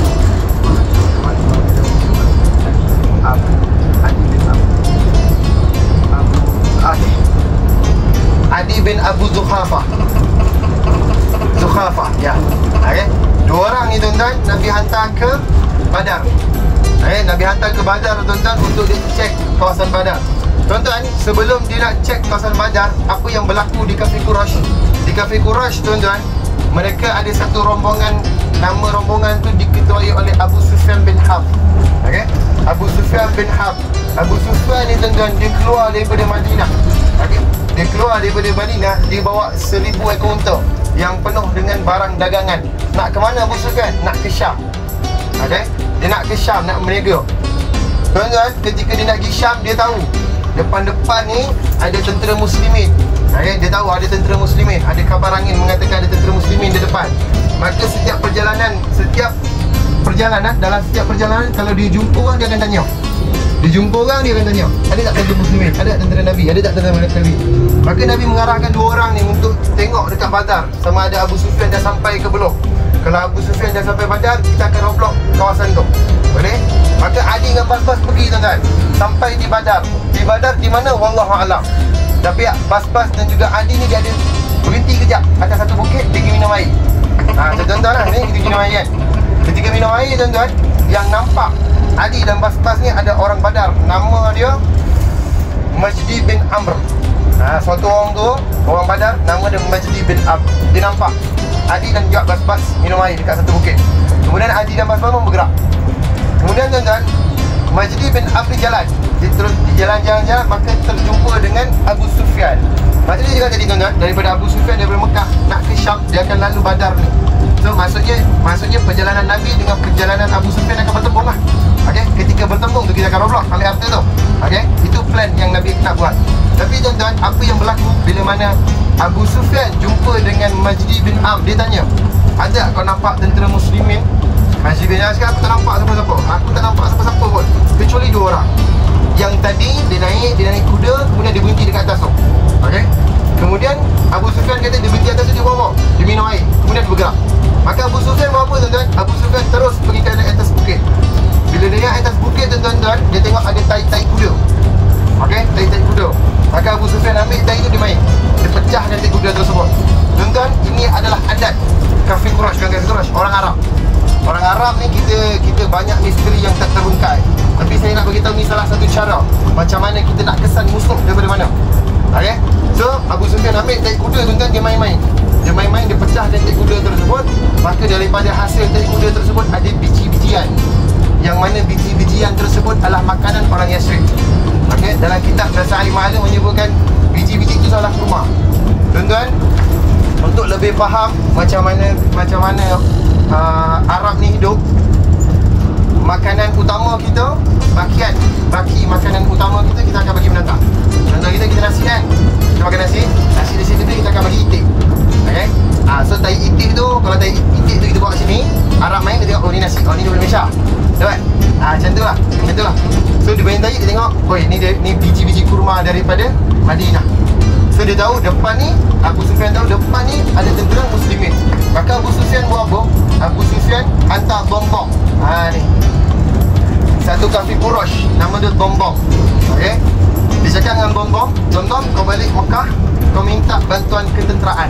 Adi bin Abu Zukhafah. Ya. Okey. 2 orang ni tuan-tuan, Nabi hantar ke Badar. Nabi hantar ke Badar tuan-tuan untuk dia cek kawasan Badar. Tuan-tuan, sebelum dia nak cek kawasan Badar, apa yang berlaku di Kafir Quraisy? Di Kafir Quraisy tuan-tuan, mereka ada satu rombongan. Nama rombongan tu diketuai oleh Abu Sufyan bin Harb. Okey? Abu Sufyan bin Harb. Abu Sufyan ni tuan-tuan, dia keluar daripada Madinah. Okey? Dia keluar daripada Madinah, dia bawa 1000 ekor unta yang penuh dengan barang dagangan. Nak ke mana Abu Sufyan? Nak ke Syam. Okey? Dia nak ke Syam, nak berniaga. Tuan-tuan, ketika dia nak pergi Syam, dia tahu depan-depan ni ada tentera muslimin. Dia tahu ada tentera muslimin. Ada kabar angin mengatakan ada tentera muslimin di depan. Maka setiap perjalanan, dalam setiap perjalanan, kalau dia jumpa orang, dia akan tanya. Dia jumpa orang, dia akan tanya, ada tak tentera muslimin? Ada tak tentera Nabi? Ada tak tentera Nabi? Maka Nabi mengarahkan 2 orang ni untuk tengok dekat Badar, sama ada Abu Sufyan dah sampai ke belum. Kalau Abu Sufyan dah sampai Badar, kita akan roblok kawasan tu. Boleh? Maka Ali dengan Basbas pergi tuan-tuan. Sampai di Badar. Di Badar di mana? Wallahualam. Tapi Basbas dan juga Ali ni dia ada berhenti kejap atas satu bukit, dia pergi minum air. Tuan-tuan lah, ni kita minum air kan. Ketika minum air tuan-tuan, yang nampak Ali dan Basbas ni ada orang Badar. Nama dia Majdi bin Amr. Suatu orang tu, orang Badar, nama dia Majdi bin Amr. Dia nampak Ali dan juga Basbas minum air dekat satu bukit. Kemudian Ali dan Basbas pun bergerak. Kemudian tuan-tuan, Majdi bin Amr jalan. Dia terus jalan-jalan, maka terjumpa dengan Abu Sufyan. Maksudnya dia cakap tadi tuan-tuan, daripada Abu Sufyan daripada Mekah nak ke Syam, dia akan lalu Badar ni. So maksudnya perjalanan Nabi dengan perjalanan Abu Sufyan akan bertembung lah. Okey, ketika bertembung tu kita akan roblok ambil harta tu. Okey, itu plan yang Nabi nak buat. Tapi tuan-tuan, apa yang berlaku bila mana Abu Sufyan jumpa dengan Majdi bin Amr, dia tanya, ada kau nampak tentera muslimin? Majdi bin Amr cakap, aku tak nampak siapa-siapa. Aku tak nampak siapa-siapa pun, kecuali 2 orang. Yang tadi dia naik kuda, kemudian dia berhenti dekat atas tu. Okey. Kemudian Abu Sufyan kata dia berhenti atas tu, dia bawa, dia minum air, kemudian dia bergerak. Maka Abu Sufyan buat apa tuan-tuan? Abu Sufyan terus pergi ke atas bukit. Bila dia naik atas bukit tuan-tuan, dia tengok ada tai-tai kuda. Okey, tai-tai kuda. Maka Abu Sufyan ambil tai itu, dia main. Dia pecahkan tai kuda tersebut. Tuan-tuan, ini adalah adat Kafir Quraisy, Kafir Quraisy, orang Arab. Orang Arab ni kita banyak misteri yang tak terbungkai. Tapi saya nak beritahu ni salah satu cara macam mana kita nak kesan musuh daripada mana. Okey. So Abu Sufyan ambil tai kuda tuan-tuan, dia main-main. Dia pecahkan tai kuda tersebut. Maka daripada hasil tai kuda tersebut ada biji-bijian. Yang mana biji-bijian tersebut adalah makanan orang Yasrib. Okey, dalam kitab Dasar Al-Ma'alim menyebutkan biji-biji itu salah kurma. Tuan-tuan, untuk lebih faham macam mana Arab ni hidup, makanan utama kita baki makanan utama kita akan bagi pendatang. Contoh kita nasi kan, kita makan nasi di sini kita akan bagi itik. Okey. So tai itik tu, kalau tai itik tu kita bawa sini, Arab main dia tengok, oh ni nasi, oh ni daripada Malaysia. Dapat? Macam tu lah. So dia bayang tadi, dia tengok, oi, ni biji-biji kurma daripada Madinah. So dia tahu depan ni, Abu Sufyan tahu depan ni ada tentera muslimin. Maka Abu Sufyan buat apa? Abu Sufyan hantar bom-bom. Ni satu kafir Quraisy, nama dia bom-bom. Okay, dia cakap dengan bom-bom, kau balik Mekah, kau minta bantuan ketenteraan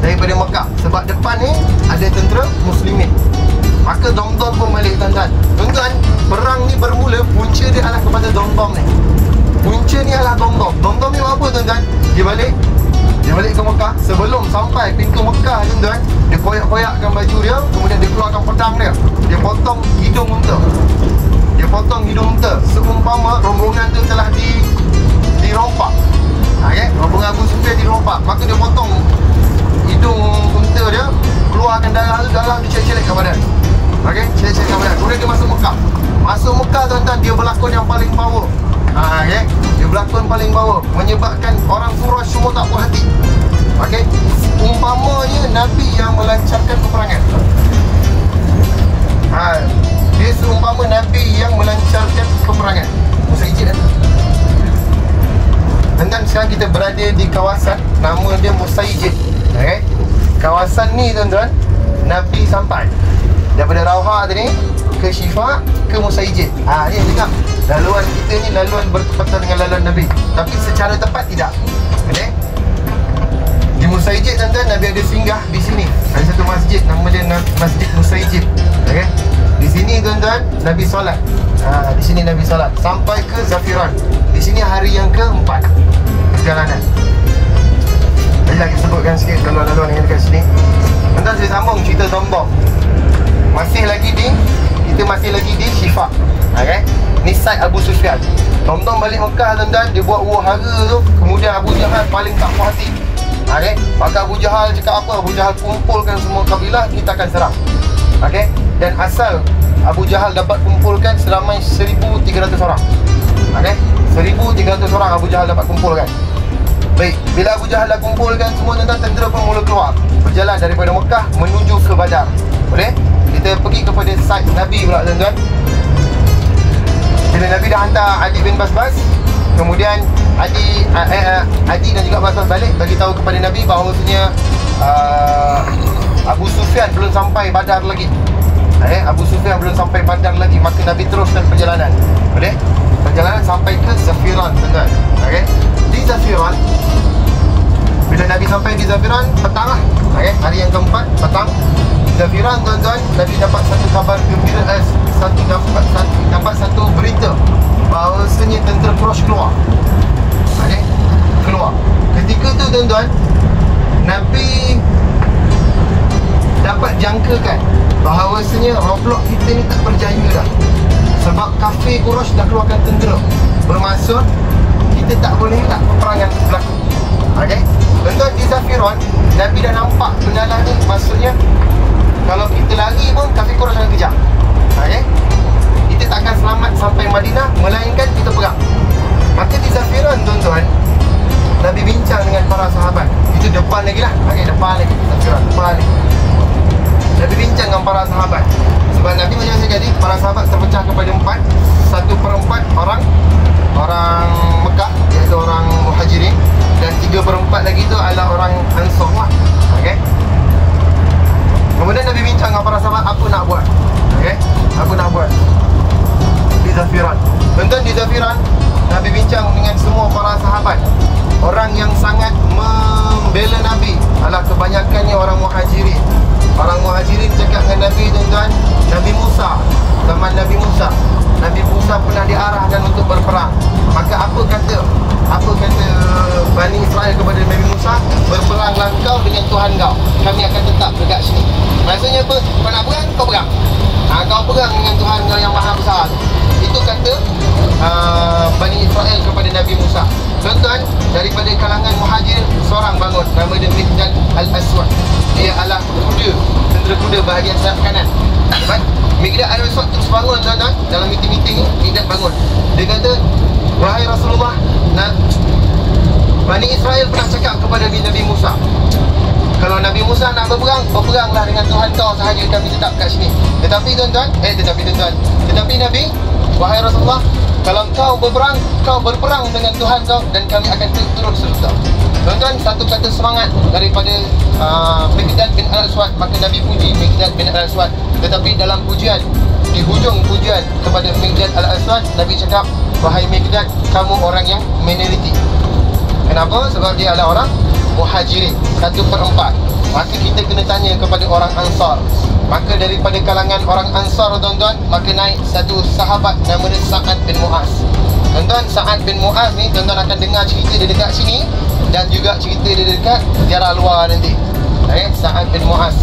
daripada Mekah, sebab depan ni ada tentera muslimin. Maka Dom-Dom pun balik, tuan-tuan. Tuan-tuan, perang ni bermula, punca dia adalah kepada Dom-Dom ni. Punca ni adalah Dom-Dom. Dom-Dom ni buat apa, tuan-tuan? Dia balik ke Mekah. Sebelum sampai pintu Mekah, tuan-tuan, dia koyak-koyakkan baju dia, kemudian dia keluarkan pedang dia. Dia potong hidung unta. Seumpama rombongan tu telah dirompak. Okay? Rombongan Abu Sufyan dirompak. Maka dia potong hidung unta dia, keluarkan darah dia celik-celik ke badan. Okay? Celik-celik ke badan. Kemudian dia masuk Mekah, tuan-tuan, dia berlakon yang paling power. Okay? Dia berlakon paling power, menyebabkan orang Quraisy semua tak puas hati. Okay? Umpamanya Nabi yang melancarkan peperangan. Dia seumpama Nabi yang melancarkan peperangan. Musa Ijid kan? Dan sekarang kita berada di kawasan, nama dia Musaijid. Okay? Kawasan ni, tuan-tuan, Nabi sampai daripada Rauha tadi ke Syifa ke Musaijid. Ni yang cakap laluan kita ni laluan bertepatan dengan laluan Nabi, tapi secara tepat tidak. Okay? Di Musaijid, tuan-tuan, Nabi ada singgah di sini. Ada satu masjid, nama dia Masjid Musaijid. Okay? Di sini, tuan-tuan, Nabi solat. Di sini Nabi solat sampai ke Zafiran. Di sini hari yang keempat perjalanan. Tadi lagi sebutkan sikit laluan-laluan yang dekat sini. Tuan-tuan, saya sambung cerita Dom-Dom. Kita masih lagi di Syifa. Okay? Ni side Abu Sufyan. Dom-Dom balik Mekah, tuan-tuan, dia buat huru-hara tu. Kemudian Abu Jahal paling tak puas hati. Okay? Maka Abu Jahal cakap apa? Abu Jahal kumpulkan semua kabilah, kita akan serang. Okay? Dan asal Abu Jahal dapat kumpulkan seramai 1,300 orang. Okay? 1,300 orang Abu Jahal dapat kumpulkan. Baik, bila Abu Jahal dah kumpulkan semua, tuan-tuan, tentera pun mula keluar, berjalan daripada Mekah menuju ke Badar. Boleh? Kita pergi kepada site Nabi pula, tuan-tuan. Bila Nabi dah hantar Adi bin Basbas, kemudian Adi dan juga Basbas balik bagi tahu kepada Nabi bahawasanya Abu Sufyan belum sampai Badar lagi. Abu Sufyan belum sampai Badar lagi. Maka Nabi teruskan perjalanan. Boleh? Perjalanan sampai ke Zafiran, tuan-tuan. Okay? Di Zafiran, bila Nabi sampai di Zafiran, petang lah. Okay? Hari yang keempat, petang. Di Zafiran, tuan-tuan, Nabi dapat satu kabar gembira, dapat satu berita bahawasanya tentera Quraisy keluar. Okay? Keluar. Ketika tu, tuan-tuan, Nabi dapat jangkakan bahawasanya roblok kita ni tak berjaya dah, sebab kafir Quraisy dah keluarkan tentera. Bermaksud kita tak boleh nak peperangan berlaku. Okay? Tuan-tuan, di Zafiran, Nabi dah nampak benda ni. Maksudnya kalau kita lari pun kafir Quraisy akan kejar. Okay? Kita tak akan selamat sampai Madinah, melainkan kita perang. Maka di Zafiran, tuan-tuan, Nabi bincang dengan para sahabat. Itu depan lagi lah. Okay, depan lagi Zafiran, depan lagi. Nabi bincang dengan para sahabat. Sebab Nabi macam saya jadi, para sahabat terpecah kepada 4. 1/4 orang Mekah, iaitu orang Muhajirin, dan 3/4 lagi tu adalah orang Ansar lah. Okay? Kemudian Nabi bincang dengan para sahabat apa nak buat. Okay? Apa nak buat di Zafiran. Tuan-tuan, di Zafiran Nabi bincang dengan semua para sahabat. Orang yang sangat membela Nabi adalah kebanyakannya orang Muhajirin. Orang Muhajirin cakap dengan Nabi, tuan-tuan, Nabi Musa, zaman Nabi Musa pernah diarahkan untuk berperang. Maka apa kata Bani Israel kepada Nabi Musa? Berperanglah kau dengan Tuhan kau, kami akan tetap dekat sini. Maksudnya apa? Kau nak perang, kau perang. Kau perang dengan Tuhan kau yang maha besar. Itu kata Bani Israel kepada Nabi Musa. Tuan-tuan, daripada kalangan Muhajirin, seorang bangun, nama dia Miqdad Al-Aswad. Dia adalah tentera kuda bahagian sayap kanan. Miqdad Al-Aswad terus bangun, tuan-tuan. Dalam meeting-meeting, Miqdad bangun. Dia kata, wahai Rasulullah, Bani Israel pernah cakap kepada Nabi Musa, kalau Nabi Musa nak berperang, berperanglah dengan Tuhan kau sahaja. kami tetap kat sini. Tetapi Nabi, wahai Rasulullah, kalau kau berperang dengan Tuhan kau, dan kami akan turut serta. Tuan-tuan, satu kata semangat daripada Miqdad bin Al-Aswad. Maka Nabi puji Miqdad bin Al-Aswad. Tetapi dalam pujian, di hujung pujian kepada Miqdad Al-Aswad, Nabi cakap, wahai Miqdad, kamu orang yang minoriti. Kenapa? Sebab dia adalah orang Muhajirin, 1/4. Maka kita kena tanya kepada orang Ansar. Maka daripada kalangan orang Ansar, tuan-tuan, maka naik satu sahabat nama dia Sa'ad bin Mu'az. Tuan-tuan, Sa'ad bin Mu'az ni, tuan-tuan akan dengar cerita dia dekat sini, dan juga cerita dia dekat jarak luar nanti. Sa'ad bin Mu'az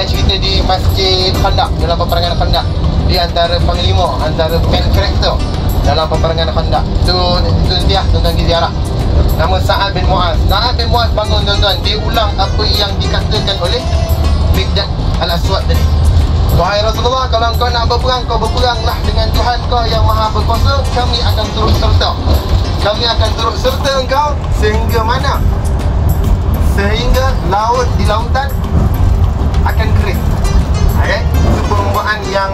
cerita di Masjid Khandaq, dalam peperangan Khandaq. Dia antara panglima, antara main character dalam peperangan Khandaq. Itu nanti tuan-tuan pergi ziarah. Nama Sa'ad bin Mu'az. Sa'ad bin Mu'az bangun, tuan-tuan, dia ulang apa yang dikatakan oleh Miqdad Al-Aswad tadi. Wahai Rasulullah, kalau kau nak berperang, kau berperanglah dengan Tuhan kau yang maha berkuasa. Kami akan turut serta. Kami akan turut serta engkau sehingga mana? Sehingga laut di lautan akan kering. Itu permukaan yang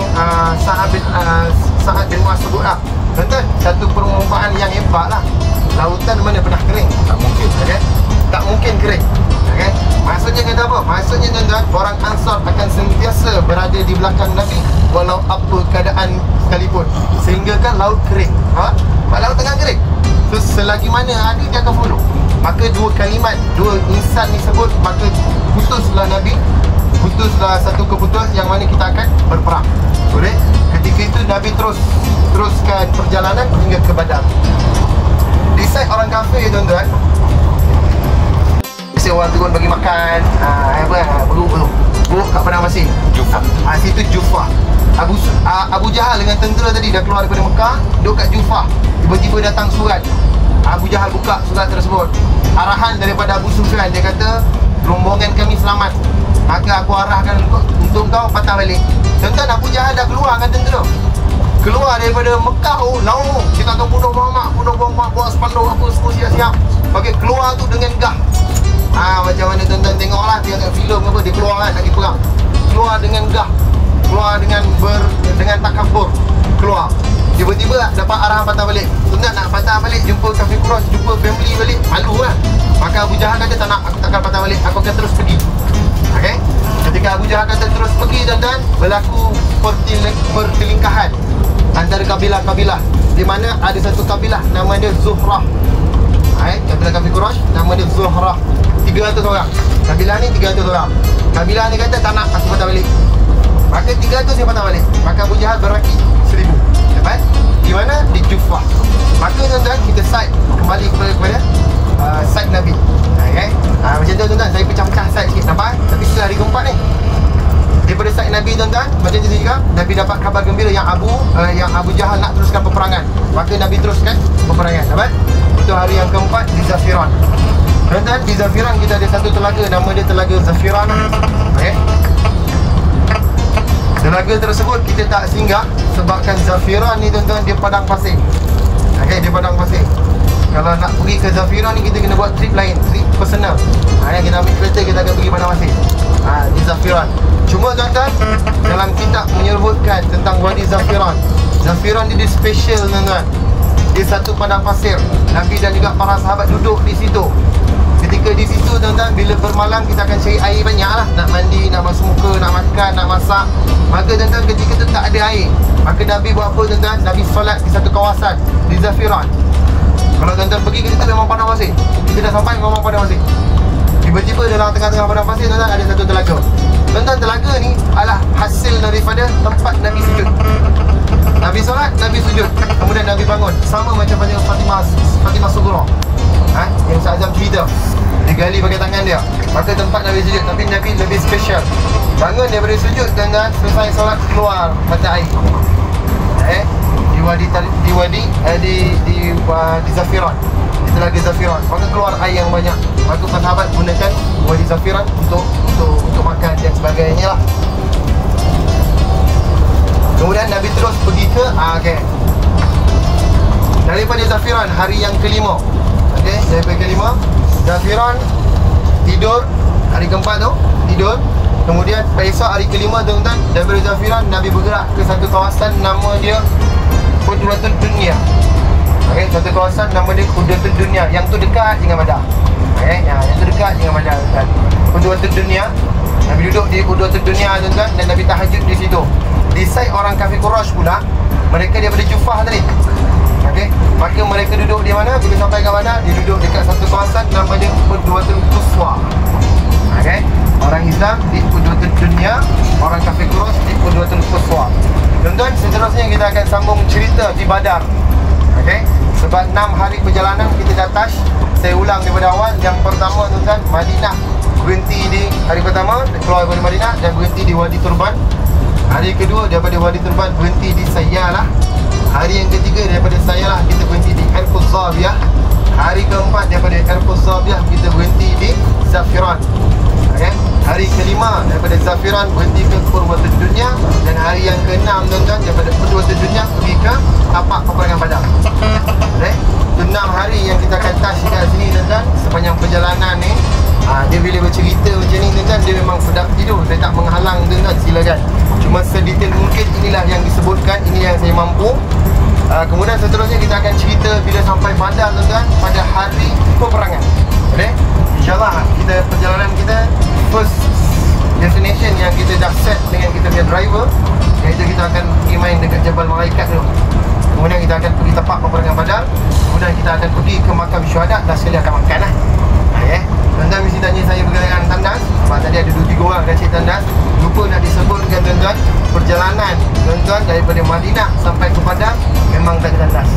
Sa'ad bin Mu'az sebut lah. Tuan-tuan, satu permukaan yang hebat lah. Lautan mana pernah kering? Tak mungkin. Tak mungkin kering. Maksudnya kata apa? Maksudnya, tuan-tuan, orang Ansar akan sentiasa berada di belakang Nabi walau apa keadaan sekalipun, sehingga kan laut kering. Laut tengah kering. So selagi mana ada, dia akan follow. Maka dua kalimat, dua insan ni sebut, maka putuslah Nabi, putuslah satu keputusan yang mana kita akan berperang. Boleh? Ketika itu Nabi teruskan perjalanan hingga ke Badar. Di side orang kafir, tuan-tuan, mesti orang turun bagi makan buruk kat padang pasir. Jufah. Situ Jufah. Abu Jahal dengan tentera tadi dah keluar daripada Mekah, duduk kat Jufah. Tiba-tiba datang surat. Abu Jahal buka surat tersebut. Arahan daripada Abu Sufyan, dia kata, rombongan kami selamat, maka aku arahkan untuk kau patah balik. Tuan-tuan, Abu Jahal dah keluar dengan tentera, keluar daripada Mekah. Lawa, kita akan bunuh Muhammad, buat spanduk apa semua siap-siap. Okey, keluar tu dengan gah. Macam mana tuan-tuan tengoklah, tengok filem apa, dia keluar kan, lagi perang. Keluar dengan gah, keluar dengan takabur, keluar. Tiba-tiba dapat arahan patah balik. Tuan-tuan nak patah balik, jumpa kafir Quraisy, jumpa family balik, malu lah. Maka Abu Jahal kata, tak nak, aku takkan patah balik, aku akan terus pergi. Ketika Abu Jahal kata terus pergi, tuan-tuan, berlaku pertelingkahan antara kabilah-kabilah, di mana ada satu kabilah nama dia Zuhrah. Kabilah kafir Quraisy nama dia Zuhrah. 300 orang. Kabilah ni 300 orang. Kabilah ni kata, tak nak, aku patah balik. Maka 300 yang patah balik. Maka Abu Jahal berakit 1000. Dapat? Di mana? Di Jufah. Maka, tuan-tuan, kita side kembali kepada side Nabi. Macam tu, tuan-tuan, saya pecah-pecah side sikit, nampak? Tapi setelah hari keempat ni, daripada side Nabi, tuan-tuan, macam tu juga, Nabi dapat khabar gembira yang Abu Jahal nak teruskan peperangan. Maka Nabi teruskan peperangan. Dapat? Itu hari yang keempat di Zafiran. Tuan-tuan, di Zafiran kita ada satu telaga, nama dia Telaga Zafiran. Telaga tersebut kita tak singgah sebabkan Zafiran ni, tuan-tuan, dia padang pasir. Dia padang pasir. Kalau nak pergi ke Zafiran ni, kita kena buat trip lain, trip personal. Kita ambil kereta, kita akan pergi padang pasir. Di Zafiran. Cuma, tuan-tuan, dalam kitab menyebutkan tentang Wadi Zafiran. Zafiran ni dia special, tuan-tuan. Dia satu padang pasir. Nabi dan juga para sahabat duduk di situ. Ketika di situ, tuan-tuan, bila bermalam kita akan cari air banyak lah. Nak mandi, nak basuh muka, nak makan, nak masak. Maka, tuan-tuan, ketika itu tak ada air. Maka Nabi buat apa, tuan-tuan? Nabi solat di satu kawasan di Zafiran. Kalau tuan-tuan pergi ke situ memang padang pasir. Kita dah sampai memang padang pasir. Tiba-tiba dalam tengah-tengah padang pasir, tuan-tuan, ada satu telaga. Tuan-tuan, telaga ni adalah hasil daripada tempat Nabi sujud. Nabi solat, Nabi sujud, kemudian Nabi bangun. Sama macam Fatimah Sughra, yang Ustaz Azam cerita, dia gali pakai tangan dia. Maka tempat Nabi sujud, tapi Nabi lebih special. Bangun daripada sujud, tuan-tuan, selesai solat, keluar mata air. Di Zafiran, di Telaga Zafiran. Maka keluar air yang banyak. Maka sahabat gunakan Wadi Zafiran untuk makan dan sebagainya lah. Kemudian Nabi terus pergi ke daripada Zafiran, hari yang kelima. Daripada kelima Zafiran, tidur. Hari keempat tu tidur. Kemudian esok hari kelima kelima tuan-tuan, daripada Zafiran Nabi bergerak ke satu kawasan nama dia Qudratul Dunia. Okey, satu kawasan nama dia Qudratul Dunia, yang tu dekat dengan Badar. Okey, yang tu dekat dengan Badar tuan. Qudratul Dunia. Nabi duduk di Qudratul Dunia tuan-tuan, dan Nabi tahajud di situ. Di side orang kafir Quraisy pula, mereka daripada Jufah tadi. Okey, maka mereka duduk di mana? Bila sampai ke Badar, dia duduk dekat satu kawasan nama dia Qudratul Quswa. Okey, orang Islam di Qudratul Dunia, orang kafir Quraisy di Qudratul Quswa. Tuan-tuan, seterusnya kita akan sambung cerita di Badar. Okey, sebab 6 hari perjalanan kita dah touch. Saya ulang daripada awal. Yang pertama tuan-tuan, Madinah berhenti di hari pertama, keluar daripada Madinah dan berhenti di Wadi Turban. Hari kedua daripada Wadi Turban berhenti di Sayyalah. Hari yang ketiga daripada Sayyalah kita berhenti di Irquz Zabiyah. Hari keempat daripada Irquz Zabiyah kita berhenti di Zafiran. Okay. Hari kelima daripada Zafiran berhenti ke Qudratul Dunia. Dan hari yang keenam tuan-tuan, daripada Qudratul Dunia pergi ke tapak peperangan Badar. Okay. Itu 6 hari yang kita akan touch dekat sini tuan-tuan. Sepanjang perjalanan ni, dia bila bercerita macam ni tuan-tuan, dia memang sedap tidur. Saya tak menghalang tuan-tuan, silakan. Cuma sedetail mungkin inilah yang disebutkan, ini yang saya mampu. Kemudian seterusnya kita akan cerita bila sampai Badar tuan-tuan, pada hari peperangan. Okay. InsyaAllah kita perjalanan kita first destination yang kita dah set dengan kita punya driver, iaitu kita akan pergi main dekat Jabal Malaikat dulu. Kemudian kita akan pergi tapak peperangan Badar. Kemudian kita akan pergi ke makam syuhada. Dah sekali akan makan lah. Okay. Tuan-tuan mesti tanya saya berkenaan tandas. Sebab tadi ada 2-3 orang dah cik tandas. Lupa nak disebutkan tuan-tuan, perjalanan tuan-tuan daripada Madinah sampai ke Badar memang tak ada tandas.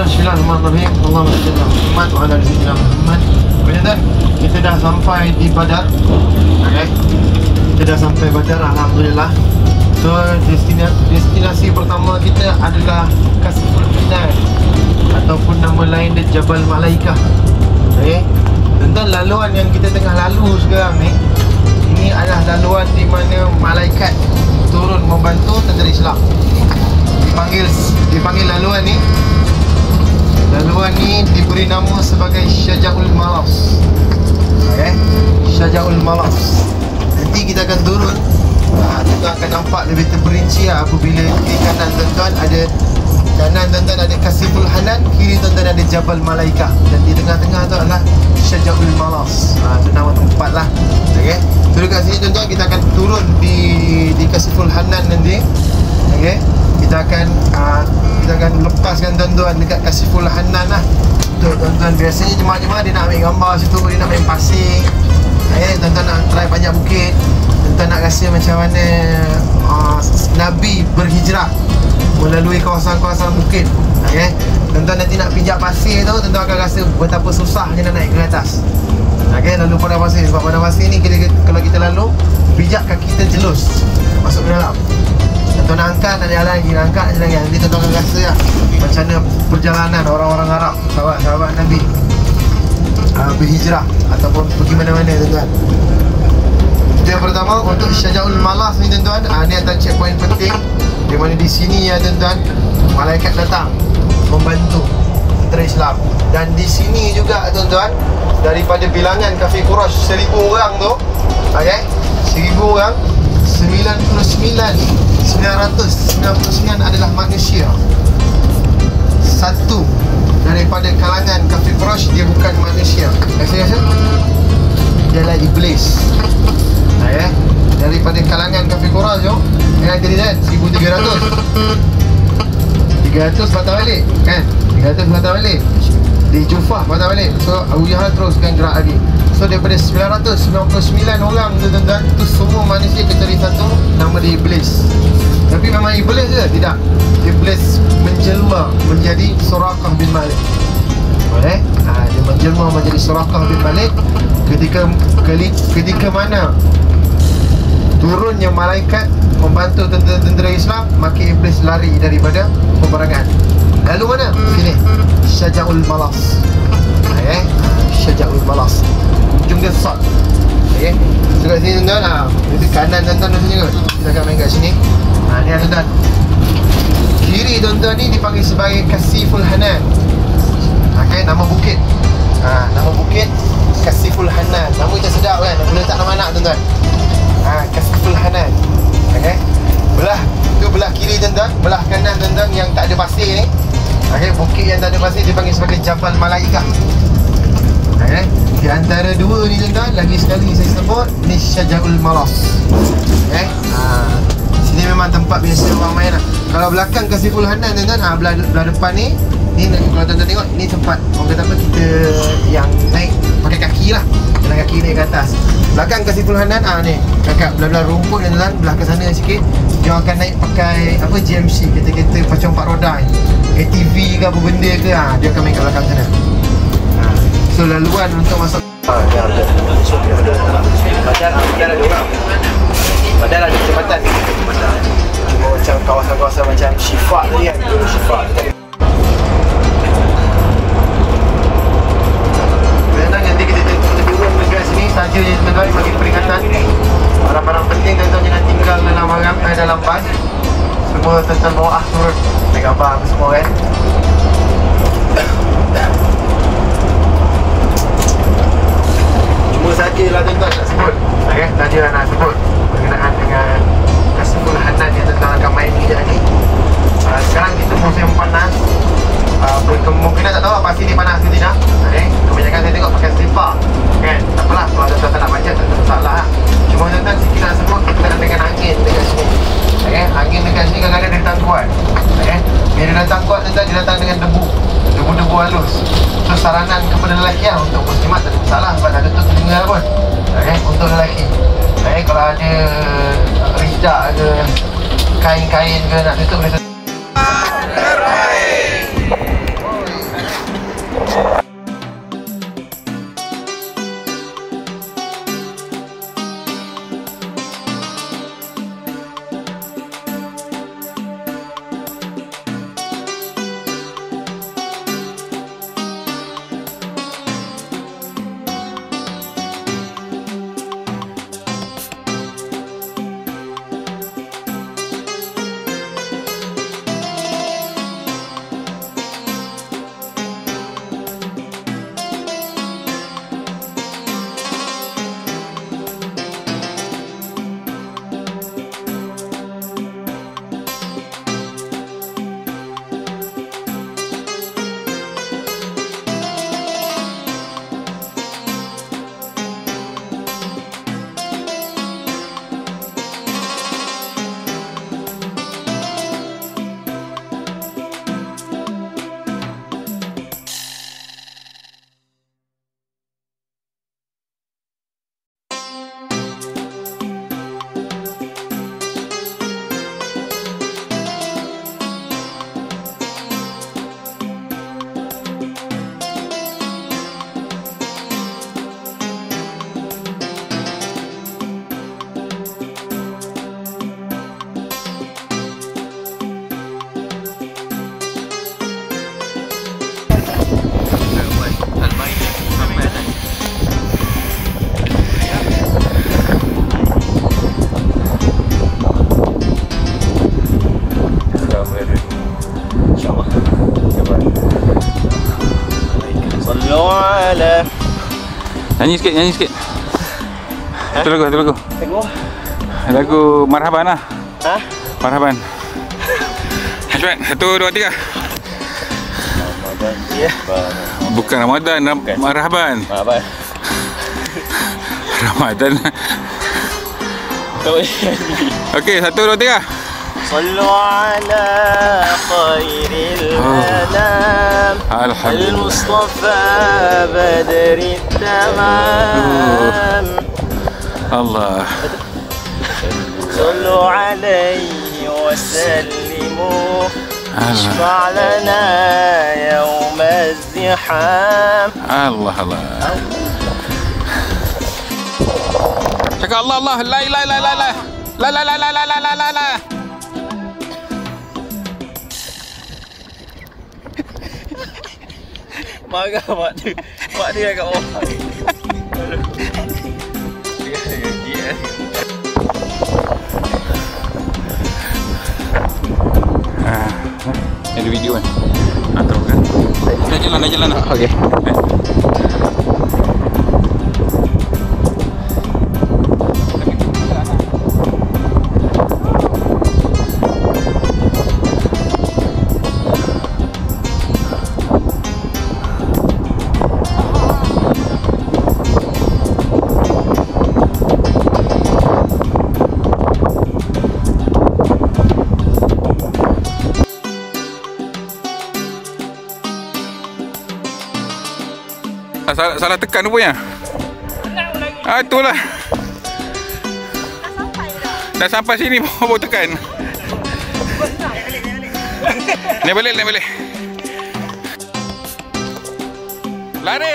Bismillahirrahmanirrahim. Allahumma salli ala Muhammad wa ala ali sayyidina Muhammad. Tuan-tuan, kita dah sampai di Badar. Okey. Kita dah sampai Badar, alhamdulillah. So destinasi pertama kita adalah Kasiful Hanan, ataupun nama lain dia Jabal Malaikah. Okey. Tuan-tuan, laluan yang kita tengah lalu sekarang ni, ini adalah laluan di mana malaikat turun membantu tentera Islam. Dipanggil laluan ni. Laluan ni diberi nama sebagai Syajaul Malas. Okay? Syajaul Malas. Nanti kita akan turun, kita akan nampak lebih terperinci apabila kiri kanan tuan-tuan ada, kanan tuan-tuan ada Kasiful Hanan, kiri tuan-tuan ada Jabal Malaikah, dan di tengah-tengah tu adalah Syajaul Malas. Itu nama tempat lah. Okay? So dekat sini tuan-tuan kita akan turun di Kasiful Hanan nanti. Okay? Kita akan lepaskan tuan-tuan dekat Kasiful Hanan lah. Betul tuan-tuan, biasanya jemaah-jemaah dia nak ambil gambar situ, dia nak main pasir. Tuan-tuan nak try banyak bukit. Tuan-tuan nak rasa macam mana Nabi berhijrah melalui kawasan-kawasan bukit. Tuan-tuan nanti nak pijak pasir tu, tuan-tuan akan rasa betapa susahnya nak naik ke atas. Lalu pada pasir, sebab pada pasir ni kalau kita lalu, pijak kaki kita jelus masuk ke dalam. Tuan nak angkat, nak jalan lagi, nak angkat, nak jalan lagi. Nanti tuan akan rasa lah macam mana perjalanan orang-orang Arab, sahabat-sahabat Nabi berhijrah ataupun pergi mana-mana tuan-tuan. Itu yang pertama. Untuk Syajaul Malas ni tuan-tuan, ni antara checkpoint penting, di mana di sini ya tuan-tuan, malaikat datang membantu tentera Islam. Dan di sini juga tuan-tuan, daripada bilangan kafir Quraisy 1000 orang tu, 1000 orang, 999 adalah manusia. Satu daripada kalangan kafir Quraisy, dia bukan manusia. Rasa-rasa dia adalah iblis. Daripada kalangan kafir Quraisy tu, tadi kan 1300 patah balik kan, 300 patah balik di Jufah, patah balik. So Abu Jahal teruskan gerak lagi. So daripada 999 orang tu tuan-tuan, itu semua manusia kecuali satu, nama dia Iblis. Tapi memang Iblis ke? Tidak. Iblis menjelma menjadi Suraqah bin Malik. Boleh? Dia menjelma menjadi Suraqah bin Malik ketika mana turunnya malaikat membantu tentera Islam, maka iblis lari daripada peperangan. Lalu mana? Sini, Syajaul Malas. Okay, Syajaul Malas, ujung dia Sad. Okay, so kat sini tuan-tuan, itu kanan tuan-tuan rasanya kot. Kita akan main kat sini. Ni tuan-tuan. Kiri tuan-tuan ni dipanggil sebagai Kasiful Hanan. Okay, nama bukit. Nama bukit Kasiful Hanan. Nama kita sedap kan? Boleh letak nama anak tuan-tuan. Kasiful Hanan. Okay, belah kiri tuan-tuan, belah kanan tuan-tuan yang tak ada pasir ni. Okay, bukit yang tak ada pasir dipanggil sebagai Jabal Malaikah. Okay, di antara dua ni tuan-tuan, lagi sekali saya sebut, ni Syajaul Malas. Okay, sini memang tempat biasa orang main lah. Kalau belakang Kasiful Hanan tuan-tuan, belah depan ni kalau tuan-tuan tengok, ni tempat orang kata apa, kita yang naik pakai kaki lah, jalan kaki naik ke atas. Belakang Kasiful Hanan, ni kakak belah-belah rumput tuan-tuan, belah ke sana sikit, dia akan naik pakai apa, GMC, kereta-kereta macam 4 roda, ATV ke apa benda ke, dia akan main kat belakang sana. So laluan untuk masuk Padahal ada orang, padahal ada jembatan. Cuma macam kawasan-kawasan macam Syifa tadi kan, Syifa tadi. Nanti kita lebih urut dekat sini saja je tuan-tuan, bagi peringatan. Barang-barang penting tuan-tuan jangan tinggal dalam bas. Semua tuan-tuan bawa turun. Ambil gambar apa semua kan. Cuma sajalah tuan-tuan nak sebut. Okay, sajalah nak sebut berkenaan dengan Kasiful Hanan yang tuan-tuan akan main kejap ni. Sekarang kita musim panas. Kemungkinan tak tahu pasti dia panas ke tidak. Kebanyakan saya tengok pakai slipper kan. Tak apalah, kalau tuan-tuan tak nak baca tak ada masalah lah. Cuma tuan-tuan kita nak sebut, kita kena dengan angin dekat sini. Angin dekat sini kadang-kadang dia datang kuat. Bila dia datang kuat tuan-tuan, dia datang dengan debu halus. So saranan kepada lelaki lah, untuk muslimat tak ada masalah sebab tak ada tutup telinga pun. Untuk lelaki, kalau ada rizdak ke, kain-kain ke nak tutup, boleh tutup. Nyanyi sikit. Satu lagu. Lagu Marhaban lah. Marhaban. Cepat, 1, 2, 3. Bukan Ramadan, Marhaban. Ramadan. Okey, 1, 2, 3. Sallu ala khairil anam al-Mustafa badri tamam. Allah. Sallu alaihi wa sallimu ashfa' lana yawm az-ziham. Allah. cakap Allah Allah. La ilaha illallah. La la la la la la la la la. Marah mak dia. Mak dia kat bawah. Ada video kan? Tahu kan? Dah jalan dah. Okey. Salah tekan rupanya. Itulah. Dah sampai sini baru tekan. Naik balik. Lari.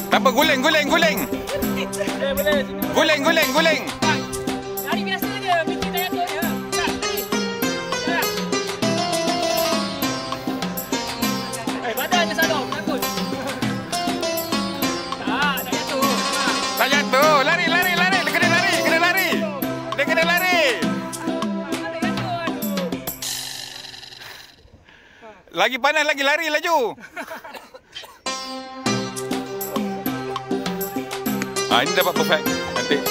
Tak apa, guling. Guling. Lari biasa je, bikin tak jatuh je. Tak, lari. Jalan. Badannya sadar, takut. Tak jatuh. Tak jatuh. Lari. Dia kena lari. Tak jatuh, aduh. Lagi panas lagi, lari laju. Ini dapat perfect. Cantik.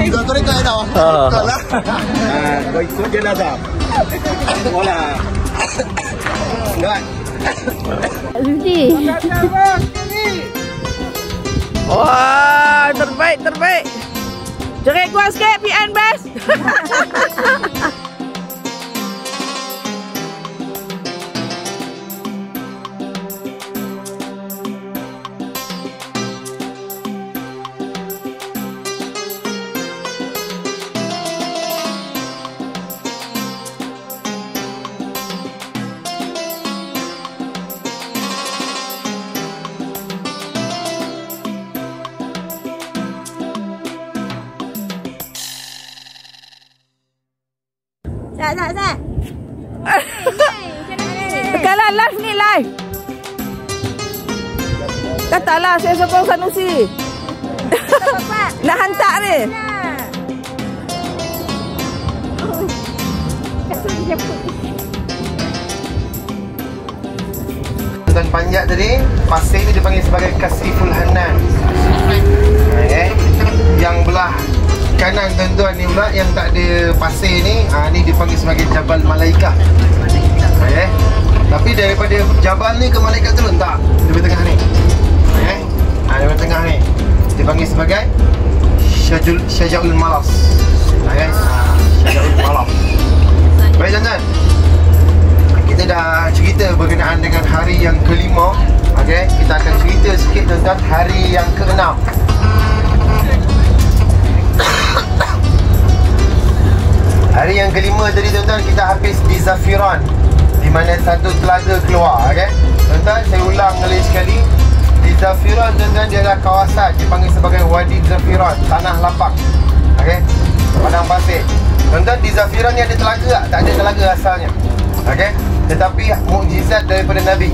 Kau rekat tau. Kau lah. Kau ikut je lah tau. Kau lah. Enggak. Suci. Wah, terbaik. Jerit kuat sikit, PN best. Sat. Tekanlah live ni, live. Katalah saya sokong Sanusi. Nak hantar ni. Dan panjat tadi, pasir ni dipanggil sebagai Kasiful Hanan. Okay. Yang belah kanan tuan-tuan ni pula yang tak ada pasir ni, ni dipanggil sebagai Jabal Malaikah. Okay. Tapi daripada Jabal ni ke Malaikat turun tak? Di tengah ni. Okay. Di tengah ni dipanggil sebagai Syajaul Malas. Okay. Syajaul Malas. Baik tuan-tuan, kita dah cerita berkenaan dengan hari yang kelima. Okay. Kita akan cerita sikit tentang hari yang keenam. Hari yang kelima tadi tuan-tuan kita habis di Zafiran, di mana satu telaga keluar. Okay? Tuan-tuan, saya ulang lagi sekali. Di Zafiran tuan-tuan, dia adalah kawasan dipanggil sebagai Wadi Zafiran, tanah lapang. Okay? Padang pasir. Tuan-tuan, di Zafiran ni ada telaga tak? Tak ada telaga asalnya. Okay? Tetapi mukjizat daripada Nabi.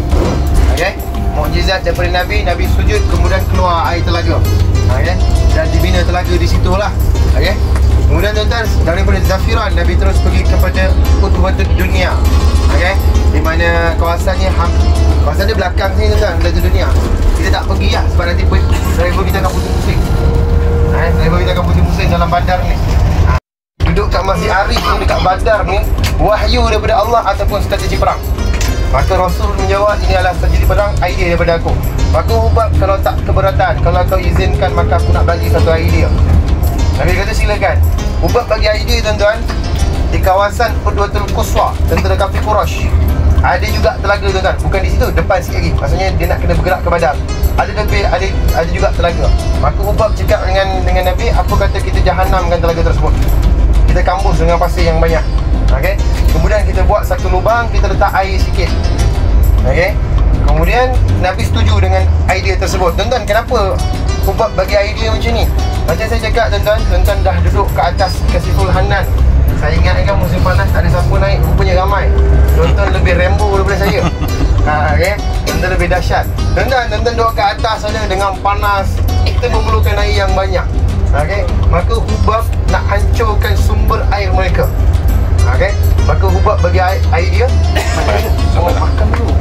Okay? Mukjizat daripada Nabi, Nabi sujud kemudian keluar air telaga. Okay? Dan dibina telaga di situlah. Okay? Kemudian tuan-tuan, daripada Zafiran Nabi terus pergi kepada Qutbatul Dunia. Okey, di mana kawasannya belakang sini tuan-tuan, Qutbatul Dunia. Kita tak pergi lah sebab nanti driver kita akan pusing-pusing. Driver kita akan pusing-pusing dalam bandar ni. Duduk kat Masjid Arif ni, dekat bandar ni, wahyu daripada Allah ataupun strategi perang. Maka Rasul menjawab, ini adalah strategi perang, idea daripada aku. Maka Hubab, kalau tak keberatan, kalau kau izinkan, maka aku nak bagi satu idea. Nabi kata silakan. Hubab bagi idea tuan-tuan. Di kawasan Udwatul Quswa, tentera kafir Quraisy, ada juga telaga tuan-tuan. Bukan di situ, depan sikit lagi. Maksudnya dia nak kena bergerak ke Badar. Ada juga telaga. Maka Hubab cakap dengan Nabi, apa kata kita jahanamkan telaga tersebut. Kita kambus dengan pasir yang banyak. Okey. Kemudian kita buat satu lubang, kita letak air sikit. Okey. Kemudian Nabi setuju dengan idea tersebut. Tuan-tuan, kenapa Hubab bagi idea macam ni? Macam saya cakap tuan-tuan dah duduk ke atas kesulhanan. Saya ingatkan musim panas tak ada siapa naik, rupanya ramai. Tuan-tuan lebih Rambo daripada saya. Okey. Tuan-tuan lebih dahsyat. Tuan-tuan duduk ke atas sana dengan panas. Kita memerlukan air yang banyak. Okey. Maka Hubab nak hancurkan sumber air mereka. Okey. Maka Hubab bagi idea semua makan dulu.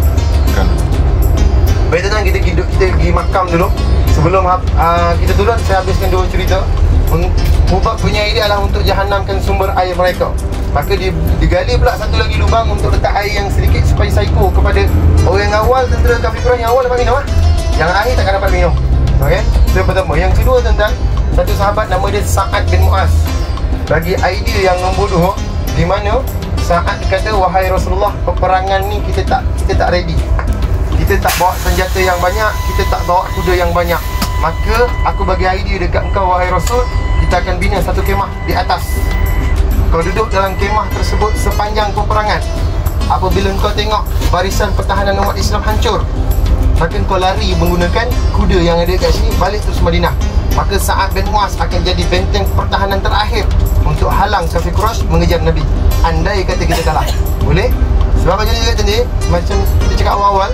Baik tuan-tuan, kita pergi makam dulu. Sebelum kita turun, saya habiskan dua cerita. Hubab punya idea adalah untuk jahanamkan sumber air mereka. Maka dia digali pula satu lagi lubang untuk letak air yang sedikit supaya psycho kepada orang yang awal, tentera kafir Quraisy yang awal dapat minum yang akhir takkan dapat minum. Okey. Itu yang pertama. Yang kedua tuan-tuan, satu sahabat nama dia Sa'ad bin Mu'az bagi idea yang nombor 2, di mana Sa'ad kata, wahai Rasulullah, peperangan ni kita tak ready. Kita tak bawa senjata yang banyak, kita tak bawa kuda yang banyak. Maka aku bagi idea dekat engkau wahai Rasul, kita akan bina satu kemah di atas. Kau duduk dalam kemah tersebut sepanjang peperangan. Apabila kau tengok barisan pertahanan umat Islam hancur, maka kau lari menggunakan kuda yang ada kat sini, balik terus Madinah. Maka Sa'ad bin Mu'az akan jadi benteng pertahanan terakhir untuk halang kafir Quraisy mengejar Nabi. Andai kata kita kalah, boleh? Sebab macam ni kata ni, macam kita cakap awal-awal,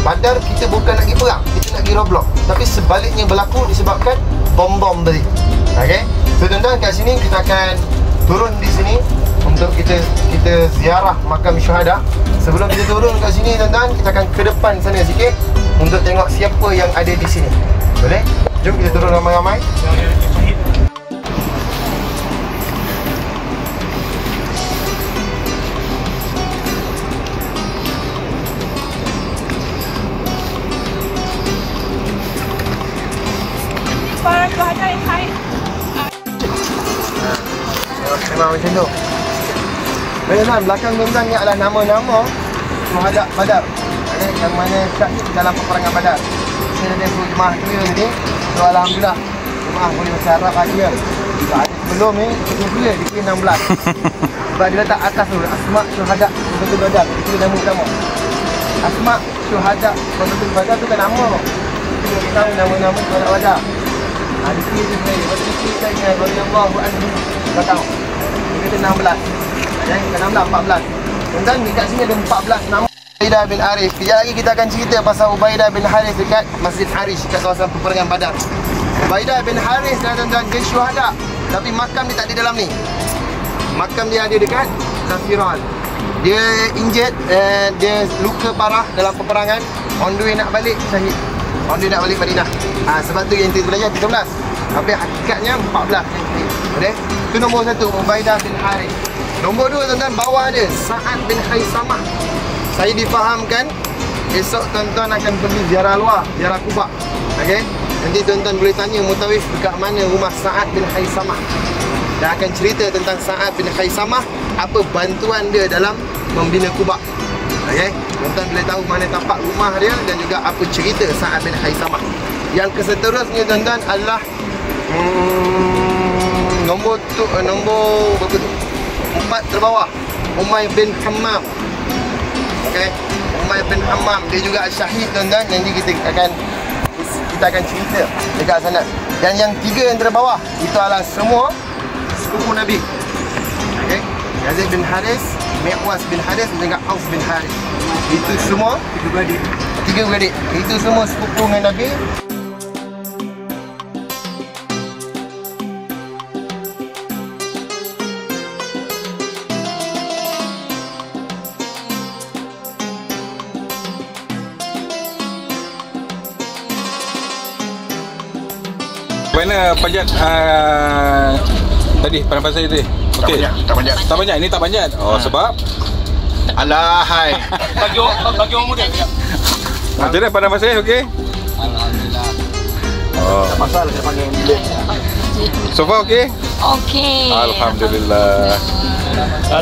Badar kita bukan nak pergi perang, kita nak pergi roadblock. Tapi sebaliknya berlaku disebabkan bom-bom tadi. Okey. So tuan-tuan, kat sini kita akan turun di sini untuk kita ziarah makam syuhada. Sebelum kita turun kat sini tuan-tuan, kita akan ke depan sana sikit untuk tengok siapa yang ada di sini. Boleh? Jom kita turun ramai-ramai. Syuhada yang haid. Memang macam tu. Tuan-tuan, belakang tuan-tuan ni adalah nama-nama syuhada Badar. Yang mana syahid dalam peperangan Badar. Saya dah suruh jemaah clear ni. So alhamdulillah, jemaah boleh bahasa Arab lagi kan. Sebelum ni, dia clear, dia kira 16. Sebab dia letak atas tu, Asma' Syuhada Qutbatul Badar. Itu nama utama. Asma' Syuhada Qutbatul Badar tu kan nama. Kita boleh tahu nama-nama Syuhada Badar. Ada kira tu saya, lepas tu kita ingat radhiyallahu anhu. Tak tahu. Dia kata 16. Bukan 16, 14. Tuan-tuan, dekat sini ada 14 nama. Ubaidah bin Harith. Sekejap lagi kita akan cerita pasal Ubaidah bin Harith dekat Masjid Harish, dekat kawasan peperangan Badar. Ubaidah bin Harith tuan-tuan, dia syuhada. Tapi makam dia tak ada dalam ni. Makam dia ada dekat Zafiran. Dia injured, dia luka parah dalam peperangan. On the way nak balik, syahid. On the way nak balik Madinah. Sebab tu yang kita belajar 13. Tapi hakikatnya 14. Boleh? Itu nombor 1, Ubaidah bin Harith. Nombor 2 tuan-tuan, bawah dia Sa'ad bin Khaisamah. Saya difahamkan esok tuan-tuan akan pergi ziarah luar, ziarah Quba. Okey? Nanti tuan-tuan boleh tanya Mutawif dekat mana rumah Sa'ad bin Khaisamah. Dan akan cerita tentang Sa'ad bin Khaisamah, apa bantuan dia dalam membina Quba. Okey? Tuan-tuan boleh tahu mana tapak rumah dia dan juga apa cerita Sa'ad bin Khaisamah. Yang keseterusnya tuan-tuan adalah nombor berapa tu? 4 terbawah, Umayy bin Hammam. Okey, Umayy bin Hammam dia juga syahid tuan-tuan. Nanti kita akan cerita dekat sana. Dan yang 3 yang terbawah itu adalah semua sepupu Nabi. Okey, Yazid bin Haris, Mi'was bin Haris dan juga Auf bin Haris. Itu semua 3 beradik. Itu semua sepupu dengan Nabi. mana panjat tadi pandang pasir tadi? Okey. Tak panjat. Tak panjat. Ini tak panjat. Oh, sebab Alahai. Bagi orang muda. macam mana pandang pasir? Okey. Alhamdulillah. Oh. Pasal saya panggil bilik. So far okey? Okey. Alhamdulillah.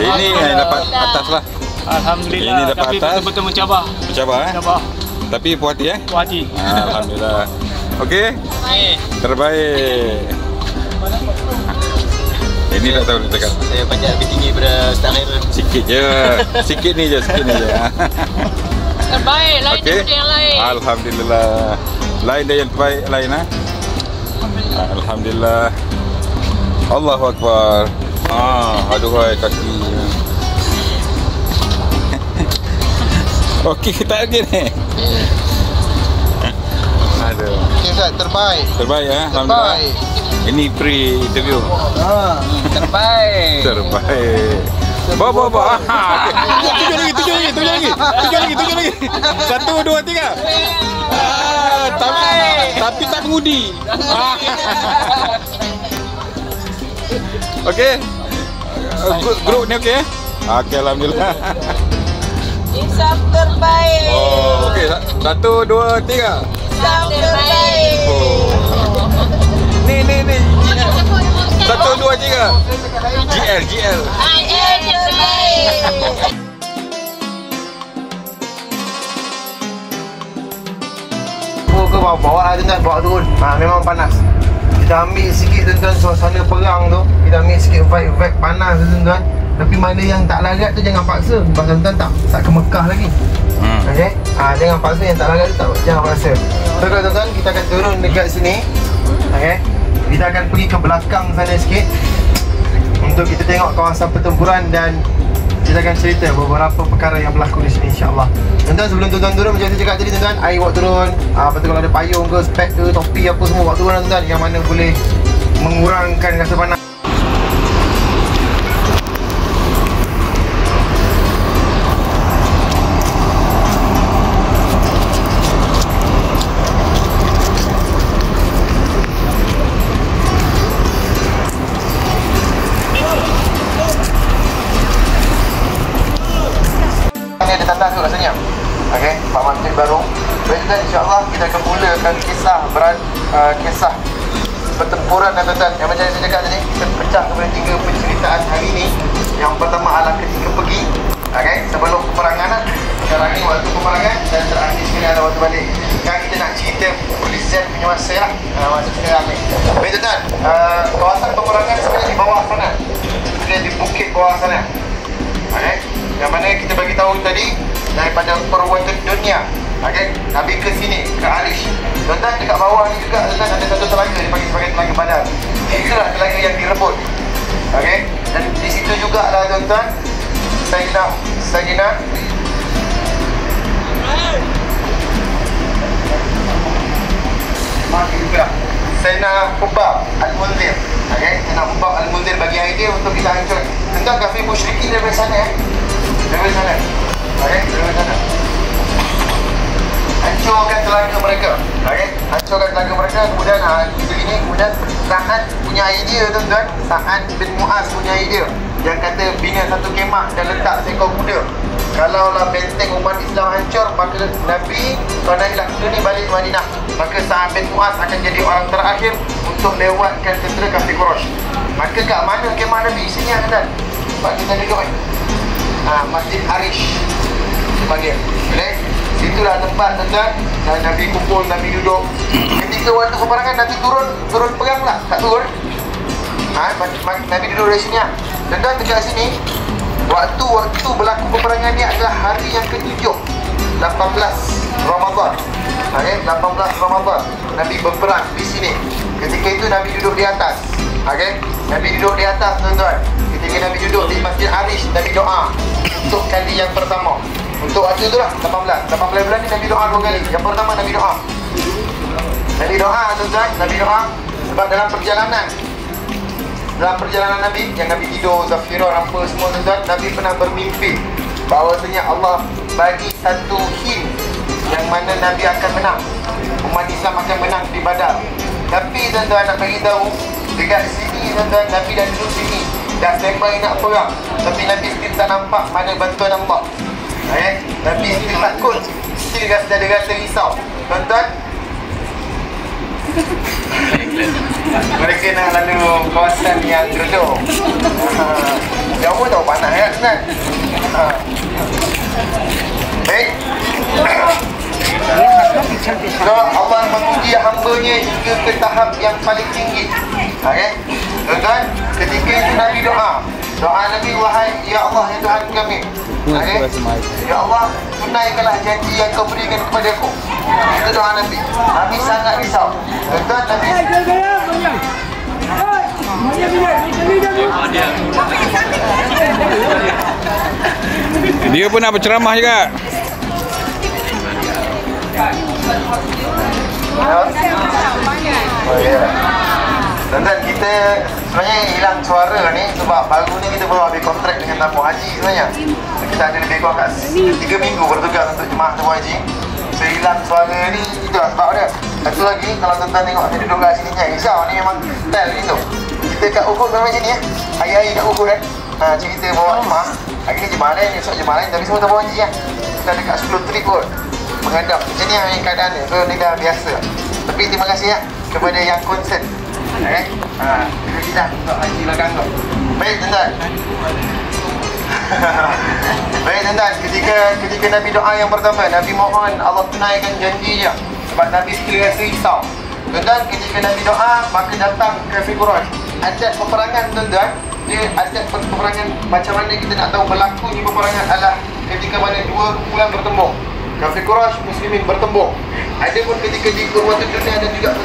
Ini yang dapat atas lah. Alhamdulillah. Ini dapat tapi atas. betul-betul mencabar. Mencabar Mencabar. Tapi puas hati Puas hati. Alhamdulillah. Okey. Eh, Terbaik. Ini tak tahu nak cakap. saya panjat lebih tinggi daripada Ustaz Khairul. Sikit je. Sikit ni je. Terbaik lain Okey. daripada yang lain. Alhamdulillah. Lain dari yang terbaik lain ha. Alhamdulillah. Allahu Akbar. Aduhai kaki. Okey, tak okey ni. Aduh. Okey Ustaz, terbaik. Terbaik ha. Alhamdulillah. Terbaik. Ini pre-interview. Terbaik. Terbaik. Bawa. Tujuh lagi. 1, 2, 3. Tapi tak mengudi. Okey. Grup ni okey? Okey, alhamdulillah. Insaf terbaik. Oh, okey. 1, 2, 3. Insaf terbaik. Oh. Ni. 1, 2, 3. GL. IN terbaik. Ke bawa lah tuan-tuan, bawa turun. Memang panas. Kita ambil sikit tuan-tuan suasana perang tu. Kita ambil sikit vibe panas tu tuan-tuan. Tapi mana yang tak larat tu jangan paksa. Sebab tuan-tuan tak ke Mekah lagi. Okey. Jangan paksa, yang tak larat tu jangan paksa. So kalau tuan-tuan kita akan turun dekat sini. Okey. Kita akan pergi ke belakang sana sikit untuk kita tengok kawasan pertempuran dan kita akan cerita beberapa perkara yang berlaku di sini insya-Allah. Tuan-tuan, sebelum tuan-tuan turun macam saya cakap tadi tuan-tuan, air buat turun. Lepas tu kalau ada payung ke, spek ke, topi apa semua buat turun tuan-tuan, yang mana boleh mengurangkan rasa panas. Ini ada tandas tu rasanya. Okey, Pak Masjid baru. Baik tuan, insya-Allah kita akan mulakan kisah pertempuran tuan-tuan. Yang macam saya cakap tadi, kita pecah kepada 3 penceritaan hari ini. Yang pertama adalah ketika pergi, okey, sebelum peperangan. Sekarang ni waktu peperangan dan terakhir sekali adalah waktu balik. Sekarang kita nak cerita perselisihan punya masa lah. Masa sekarang ni. Baik tuan-tuan, kawasan peperangan sebenarnya di bawah sana. Dia di bukit bawah sana. Okey, yang mana kita bagi tahu tadi daripada perwujudan dunia. Okey, Nabi ke sini, ke Arish. Tuan-tuan, dekat bawah ni juga tuan-tuan ada satu telaga dipanggil sebagai telaga Badar. Itulah telaga yang direbut. Okey, dan di situ juga lah tuan-tuan Sayyidina Sayyidina Hubab Al-Munzir. Okey, Sayyidina Hubab Al-Munzir bagi idea untuk kita hancur. Tentang kafir musyrikin daripada sana. Daripada sana. Okey, daripada sana. Hancurkan telaga mereka. Okey, hancurkan telaga mereka. Kemudian begini, kemudian Sa'ad punya idea tuan-tuan. Sa'ad bin Mu'az punya idea yang kata bina satu kemah dan letak seekor kuda. Kalaulah benteng umat Islam hancur, maka Nabi pada ilah kuda ni balik ke Madinah. Maka Sa'ad bin Mu'az akan jadi orang terakhir untuk lewatkan tentera kafir Quraisy. Maka kat mana kemah Nabi? Sini tuan-tuan. Sebab kita duduk ni. Masjid Arish dipanggil. Boleh? Situlah tempat tuan-tuan dan Nabi kumpul, Nabi duduk. Ketika waktu peperangan Nabi turun perang pula. Tak turun. Nabi duduk dari sini lah. Tuan-tuan, dekat sini waktu berlaku peperangan ni adalah hari yang ke-7 18 Ramadan. Okey, 18 Ramadan Nabi berperang di sini. Ketika itu Nabi duduk di atas. Okey, Nabi duduk di atas tuan-tuan. Ketika Nabi duduk di Masjid Arish, Nabi doa untuk kali yang pertama. Untuk waktu itulah 18 bulan ni Nabi doa 2 kali. Yang pertama Nabi doa tuan-tuan, Nabi doa sebab dalam perjalanan Nabi yang Nabi tidur, Zafirah, apa semua tuan-tuan, Nabi pernah bermimpi bahawasanya Allah bagi satu hint yang mana Nabi akan menang. Umat Islam akan menang di Badar. Tapi tuan-tuan nak bagi tahu, dekat sini tuan-tuan, Nabi dah duduk sini, dah standby nak perang, tapi Nabi still tak nampak mana bantuan Allah. Nabi still takut, still ada rasa risau. Tuan-tuan, mereka nak lalu kawasan yang redor. Jauh tau panas kan tuan. Baik. So, Allah menguji hamba-Nya hingga ke tahap yang paling tinggi. Tuan-tuan, ketika itu Nabi doa Nabi, wahai ya Allah, ya Tuhan kami, ya Allah, tunaikanlah janji yang kau berikan kepada aku. Itu doa Nabi. Nabi sangat risau. Tuan-tuan, Nabi dia pun nak berceramah juga. Oh ya. Tuan-tuan, kita sebenarnya hilang suara ni sebab baru ni kita baru habis kontrak dengan tabung haji sebenarnya. Kita ada lebih kurang kat 3 minggu bertugas untuk jemaah tabung haji. So hilang suara ni, itulah sebab dia. Satu lagi, kalau tuan-tuan tengok saya duduk kat sini kan, risau ni memang style ni tu. Kita kat Uhud memang macam ni ya. Hari-hari kat Uhud kan. Cerita bawa rumah, hari ni jemaah lain, esok jemaah lain, tapi semua tabung haji ya. Kita ada kat 10 trip kot menghadap. Macam ni yang keadaan dia. So ni dah biasa. Tapi terima kasih ya kepada yang concern. Terima kasih dah untuk haji belakang tu. Baik tuan-tuan. Baik tuan-tuan, ketika Nabi doa yang pertama, Nabi mohon Allah tunaikan janjinya. Sebab Nabi still rasa risau. Tuan-tuan, ketika Nabi doa, maka datang kafir Quraisy. Adat peperangan tuan-tuan, dia adat peperangan macam mana kita nak tahu berlakunya peperangan adalah ketika mana dua kumpulan bertembung. Kafir Quraisy, Muslimin bertembung. Ada pun ketika di Urwatul Dunia dan juga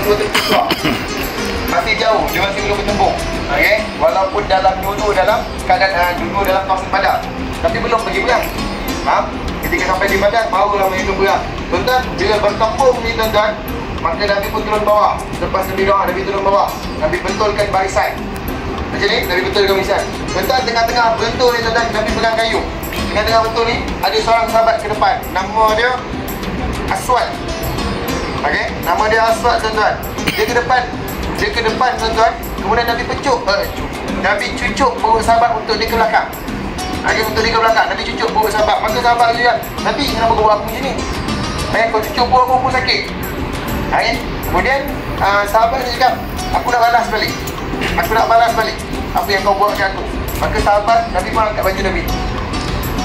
Urwatul Qusra. Masih jauh, dia masih belum bertembung. Walaupun dulu dalam keadaan dulu dalam kawasan Badar, tapi belum pergi perang. Ketika sampai di Badar, barulah mereka berang. Tuan-tuan, bila bertembung ni tuan-tuan, maka Nabi pun turun bawah. Lepas Nabi doa, Nabi turun bawah. Nabi betulkan barisan. Macam ni, Nabi betulkan barisan. Tuan-tuan, tengah-tengah betul ni tuan-tuan, Nabi pegang kayu. Tengah-tengah betul ni, ada seorang sahabat ke depan. Nama dia Aswad. Nama dia Aswad tuan-tuan. Dia ke depan tuan-tuan. Kemudian Nabi Nabi cucuk perut sahabat untuk dia ke belakang. Untuk dia ke belakang, Nabi cucuk perut sahabat. Maka sahabat dia cakap, Nabi, kenapa kau buat aku macam ni? Kau cucuk perut aku pun sakit. Kemudian sahabat dia cakap, aku nak balas balik. Aku nak balas balik apa yang kau buat kat aku. Maka sahabat, Nabi pun angkat baju Nabi.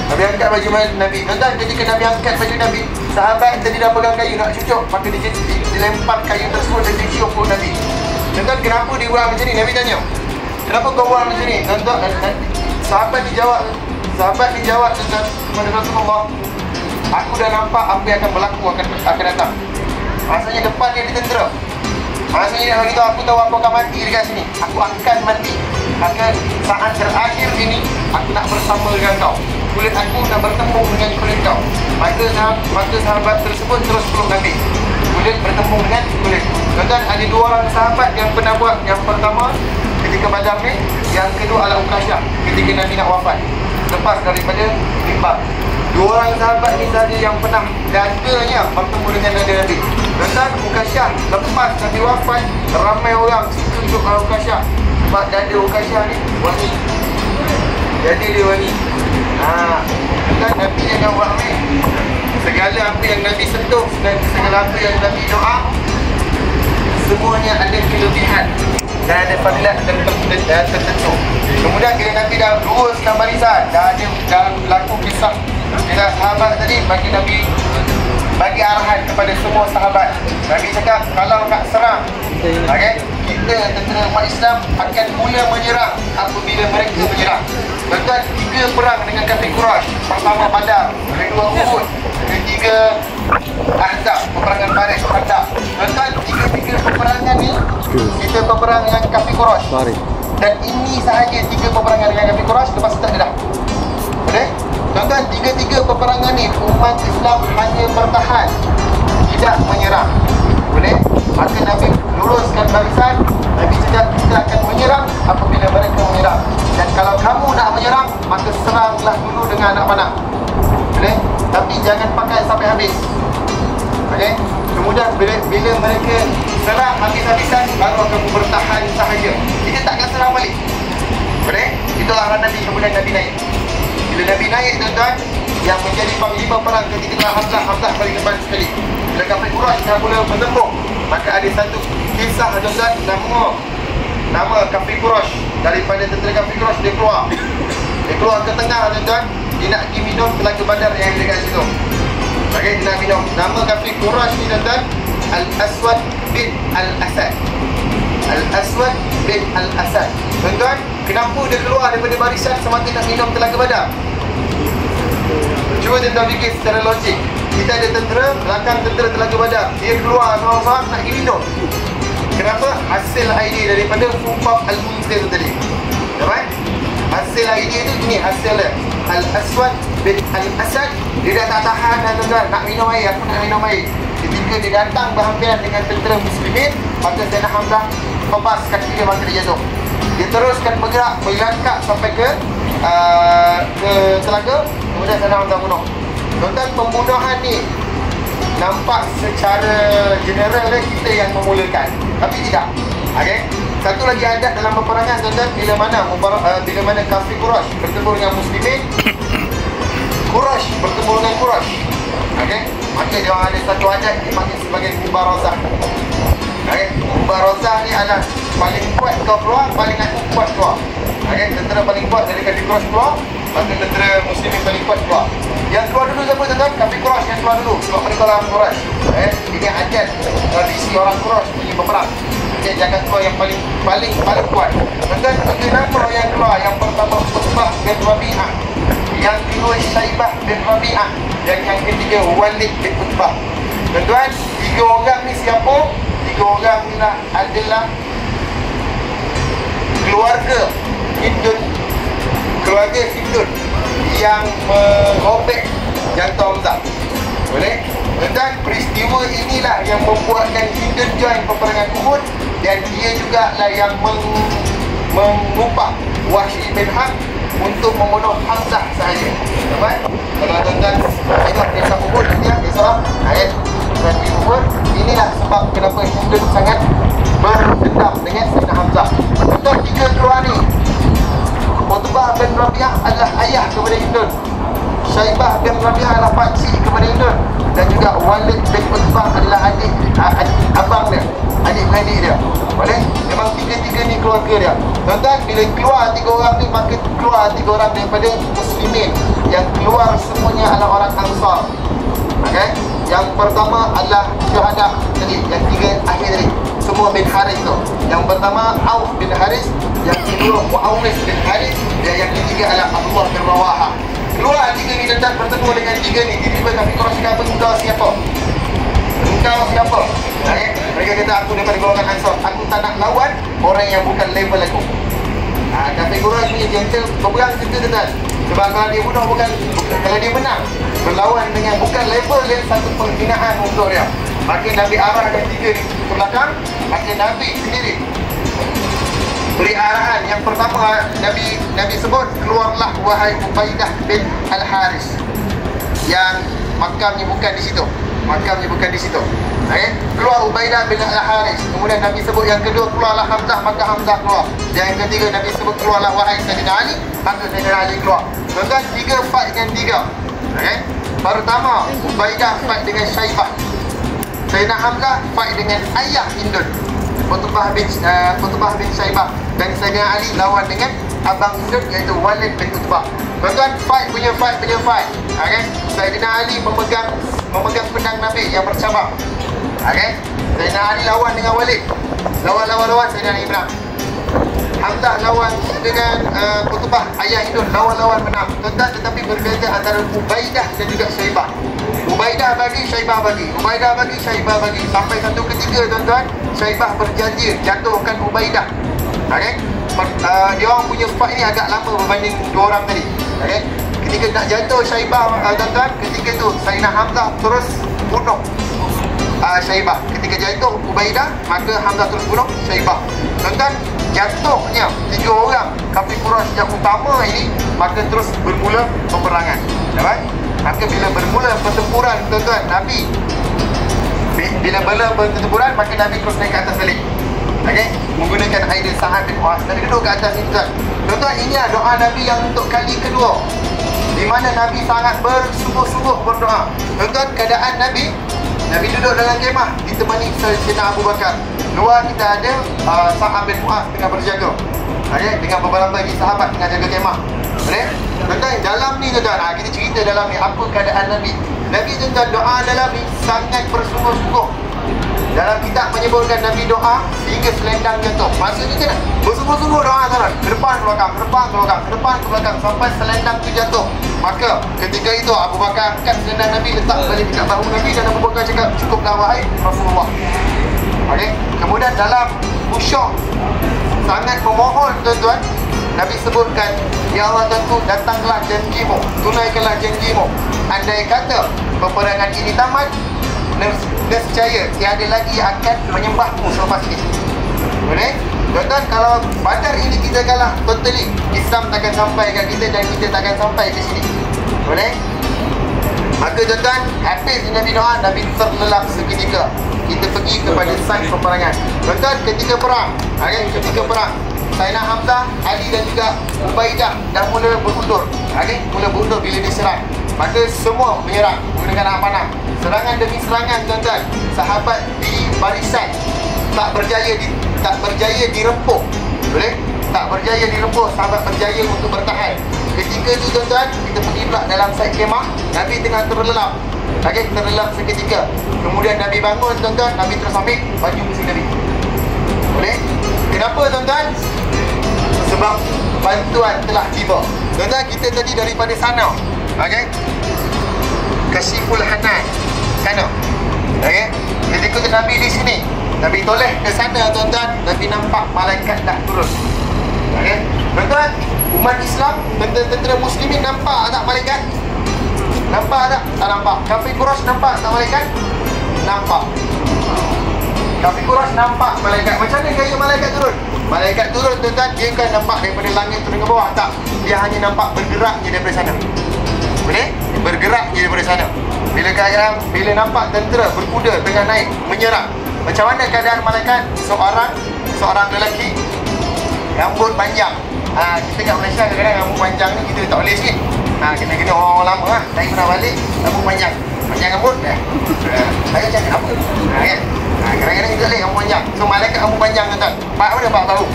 Nabi angkat baju Nabi. Tuan-tuan, ketika Nabi angkat baju Nabi, sahabat tadi dah pegang kayu nak cucuk, maka dia dilempar kayu tersebut dan dia cium perut Nabi. Tuan-tuan, kenapa dia buat macam ni? Nabi tanya, kenapa kau buat macam ni? Tuan-tuan, sahabat dijawab tuan-tuan kepada Rasulullah, aku dah nampak apa yang akan berlaku akan datang. Maksudnya depan dia ditentera. Maksudnya dia beritahu, aku tahu aku akan mati dekat sini. Aku akan mati. Maka saat terakhir ini, aku nak bersama dengan kau. Kulit aku nak bertembung dengan kulit kau. Maka sahabat tersebut terus peluk Nabi. Kulit bertembung dengan kulit. Tuan-tuan, ada dua orang sahabat yang pernah buat. Yang pertama ketika Badar ni, yang kedua adalah Uqasyah ketika Nabi nak wafat, lepas daripada mimbar. Dua orang sahabat ni sahaja yang pernah dadanya bertemu dengan Nabi. Tuan-tuan, Uqasyah lepas Nabi wafat, ramai orang tunjuk Uqasyah sebab dada Uqasyah ni wangi. Dada dia wangi. Tuan-tuan, Nabi jangan buat main. Segala apa yang Nabi sentuh dan segala apa yang Nabi doa, semuanya ada kelebihan dan ada fadilat tertentu. Kemudian bila Nabi dah luruskan barisan, dah berlaku kisah sahabat tadi, bagi Nabi bagi arahan kepada semua sahabat. Nabi cakap, kalau nak serang, kita tentera umat Islam akan mula menyerang apabila mereka menyerang. Tuan-tuan, 3 perang dengan kafir Quraisy. Pertama Badar, kedua Uhud, ketiga Ahzab, peperangan Baris, Khandaq. Tuan-tuan, 3 peperangan ni kita berperang dengan kafir Quraisy. Dan ini sahaja 3 peperangan dengan kafir Quraisy, lepas tu tak ada dah. Boleh? Tuan-tuan, 3 peperangan ni umat Islam hanya bertahan, tidak menyerang. Boleh? Maka Nabi luruskan barisan. Nabi cakap, kita akan menyerang apabila mereka menyerang. Dan kalau kamu nak menyerang, maka seranglah dulu dengan anak panah. Boleh? Tapi jangan pakai sampai habis. Kemudian bila mereka serang habis-habisan, baru kamu bertahan sahaja. Kita tak akan serang balik. Boleh? Itulah Nabi, kemudian Nabi naik. Bila Nabi naik, tuan-tuan, yang menjadi panglima perang ketika Hamzah paling depan sekali. Bila kafir Quraisy dah mula bertempur, maka ada satu kisah, tuan-tuan, nama kafir Quraisy. Daripada tentera kafir Quraisy dia keluar ke tengah, tuan-tuan. Dia nak pergi minum Telaga Badar yang dekat situ. Okey, dia nak minum. Nama kafir Quraisy ni, tuan-tuan, Al-Aswad bin Al-Asad. Al-Aswad bin Al-Asad. Tuan-tuan, kenapa dia keluar daripada barisan semata nak minum Telaga Badar? Cuba tuan-tuan fikir secara logik. Kita ada tentera, belakang tentera Telaga Badar. Dia keluar seorang-seorang nak pergi minum. Kenapa? Hasil idea daripada Fufaq Al-Munzir tu tadi. Dapat? Hasil idea tu gini, hasil dia. Al-Aswad bin Al-Asad, dia dah tak tahan dah, tuan-tuan, nak minum air, aku nak minum air. Ketika dia datang berhampiran dengan tentera muslimin, maka Sayyidina Hamzah kebas kaki dia, maka dia jatuh. Dia teruskan bergerak, melangkah sampai ke telaga, kemudian Sayyidina Hamzah bunuh. Tuan-tuan, pembunuhan ni nampak secara general kita yang memulakan, tapi tidak. Okey. Satu lagi adat dalam peperangan, tuan-tuan, bila mana kafir Quraisy bertemu dengan muslimin, Quraisy bertemu dengan Quraisy. Okey. Maka dia orang ada satu adat dipanggil sebagai mubarazah. Okey. Mubarazah ni adalah paling kuat kau keluar, paling aku kuat keluar. Okey, tentera paling kuat dari kafir Quraisy keluar, maka tentera muslimin paling kuat keluar. Yang keluar dulu siapa, tuan-tuan? Kafir Quraisy yang keluar dulu sebab mereka orang Quraisy. Ini adat tradisi orang Quraisy pergi berperang. Okey, jangan keluar yang paling kuat. Tuan-tuan, tiga nama yang keluar. Yang pertama Utbah bin Rabi'ah, yang kedua Syaibah bin Rabi'ah, dan yang ketiga Walid bin Utbah. Tuan-tuan, tiga orang ni siapa? Tiga orang ni adalah keluarga Hindun yang merobek jantung Hamzah. Boleh? Dan peristiwa inilah yang membuatkan Hindun join peperangan Uhud, dan dia juga lah yang mengubah Wahsy bin Harb untuk membunuh Hamzah sahaja. Dapat? Kalau tuan-tuan ingat kisah Uhud ni ya, besok ayat di Uhud, inilah sebab kenapa Hindun sangat berdendam dengan Sayyidina Hamzah. Tuan-tuan, tiga keluar ni, Utbah bin Rabi'ah adalah ayah kepada Hindun, Syaibah bin Rabi'ah adalah pakcik kepada Hindun, dan juga Walid bin Utbah adalah abang dia, adik-beradik dia. Boleh? Memang tiga-tiga ni keluarga dia. Tuan-tuan, bila keluar tiga orang ni, maka keluar tiga orang daripada muslimin. Yang keluar semuanya adalah orang Ansar. Okey? Yang pertama adalah syuhada tadi, yang tiga akhir tadi, semua bin Haris tu. Yang pertama Auf bin Haris, yang kedua Muawwis bin Haris, dan yang ketiga adalah Abdullah bin Rawahah. Keluar tiga ni, dan bertemu dengan tiga ni. Tiba-tiba kafir Quraisy kata, engkau siapa? Engkau siapa? Mereka kata, aku daripada golongan Ansar. Aku tak nak lawan orang yang bukan level aku. Kafir Quraisy punya gentle berperang kita, tuan. Sebab kalau dia bunuh kalau dia menang, berlawan dengan bukan level dia, satu penghinaan untuk dia. Maka Nabi arahkan tiga ni ke belakang. Maka Nabi sendiri beri arahan. Yang pertama Nabi sebut, keluarlah wahai Ubaidah bin Al-Haris, yang makamnya bukan di situ. Keluar Ubaidah bin Al-Haris. Kemudian Nabi sebut yang kedua, keluarlah Hamzah, maka Hamzah keluar. Dan yang ketiga Nabi sebut, keluarlah wahai Sayyidina Ali, maka Sayyidina Ali keluar. Tuan-tuan, tiga fight dengan tiga. Pertama Ubaidah fight dengan Syaibah, Sayyidina Hamzah fight dengan ayah Hindun, Utbah bin Syaibah, dan Sayyidina Ali lawan dengan abang Hindun iaitu Walid bin Utbah. Tuan-tuan, fight punya fight. Sayyidina Ali memegang pedang Nabi yang bercabang. Sayyidina Ali lawan dengan Walid. Lawan Sayyidina Ali menang. Hamzah lawan dengan Utbah ayah Hindun, lawan menang. Tuan-tuan, tetapi berbeza antara Ubaidah dan juga Syaibah. Ubaidah bagi, Syaibah bagi. Sampai satu ketika, tuan-tuan, Syaibah berjanji jatuhkan Ubaidah. Dia orang punya fight ni agak lama berbanding dua orang tadi. Ketika nak jatuh Syaibah, tuan-tuan, ketika tu Sayyidina Hamzah terus bunuh Syaibah. Ketika jatuh Ubaidah, maka Hamzah terus bunuh Syaibah. Tuan-tuan, jatuhnya tiga orang kafir Quraisy yang utama ini, maka terus bermula peperangan. Maka bila bermula pertempuran, tuan-tuan, Nabi Bila bela bertempuran, maka Nabi terus naik ke atas balik. Okey, menggunakan air Sa'ad bin Mu'adz. Nabi duduk ke atas itu kan. Tuan-tuan, ini doa Nabi yang untuk kali kedua, di mana Nabi sangat bersungguh-sungguh berdoa. Tuan-tuan, keadaan Nabi duduk dalam kemah ditemani Sayyidina Abu Bakar. Luar kita ada Sa'ad bin Mu'adz tengah berjaga. Okey, dengan beberapa lagi sahabat tengah jaga kemah. Boleh? Tuan-tuan, dalam ni tuan-tuan, kita cerita dalam ni apa keadaan Nabi. Nabi tuan-tuan doa dalam ni sangat bersungguh-sungguh. Dalam kitab menyebutkan Nabi doa sehingga selendang jatuh. Maksudnya macam mana? Bersungguh-sungguh doa tuan-tuan. Ke depan ke belakang, ke depan ke belakang, ke depan ke belakang sampai selendang tu jatuh. Maka ketika itu Abu Bakar angkat selendang Nabi, letak balik dekat bahu Nabi, dan Abu Bakar cakap, cukuplah wahai Rasulullah. Okey. Kemudian dalam khusyuk sangat memohon tuan-tuan, Nabi sebutkan, Ya Allah tentu datanglah janjimu, tunaikanlah janjimu. Andai kata peperangan ini tamat, nescaya tiada lagi akan menyembahmu selepas ini. Boleh? Tuan-tuan, kalau Badar ini kita kalah totally, Islam takkan sampai kat kita dan kita takkan sampai ke sini. Boleh? Maka tuan-tuan, habis Nabi doa, Nabi terlelap seketika. Kita pergi kepada site peperangan. Tuan-tuan, ketika perang, ketika perang, Sayyidina Hamzah, Ali dan juga Ubaidah dah mula berundur. Mula berundur bila diserang. Maka semua menyerang menggunakan anak panah. Serangan demi serangan tuan-tuan. Sahabat di barisan tak berjaya dirempuh. Boleh? Tak berjaya dirempuh, sahabat berjaya untuk bertahan. Ketika itu tuan-tuan, kita pergi pula dalam site kemah. Nabi tengah terlelap. Terlelap seketika. Kemudian Nabi bangun tuan-tuan, Nabi terus ambil baju besi Nabi. Boleh? Kenapa tuan-tuan? Sebab bantuan telah tiba. Tuan-tuan, kita tadi daripada sana, Kasiful Hanan sana. Ketika Nabi di sini, Nabi toleh ke sana tuan-tuan, Nabi nampak malaikat dah turun. Tuan-tuan, umat Islam, tentera muslimin nampak tak malaikat? Nampak tak? Tak nampak. Kafir Quraisy nampak tak malaikat? Nampak. Kafir Quraisy nampak malaikat. Macam mana gaya malaikat turun? Malaikat turun tuan-tuan, dia kan nampak daripada langit turun ke bawah. Tak, dia hanya nampak bergerak je daripada sana. Boleh? Bergerak je daripada sana. Bila nampak tentera berkuda tengah naik menyerang, macam mana keadaan malaikat? Seorang lelaki, rambut panjang. Kita kat Malaysia kadang-kadang rambut panjang ni kita tak boleh sikit. Kena orang lama lah. Saya pernah balik, rambut panjang rambut. Saya cakap apa? Kadang-kadang kita boleh rambut panjang. So malaikat rambut panjang tuan-tuan. Pak mana? Pak baru.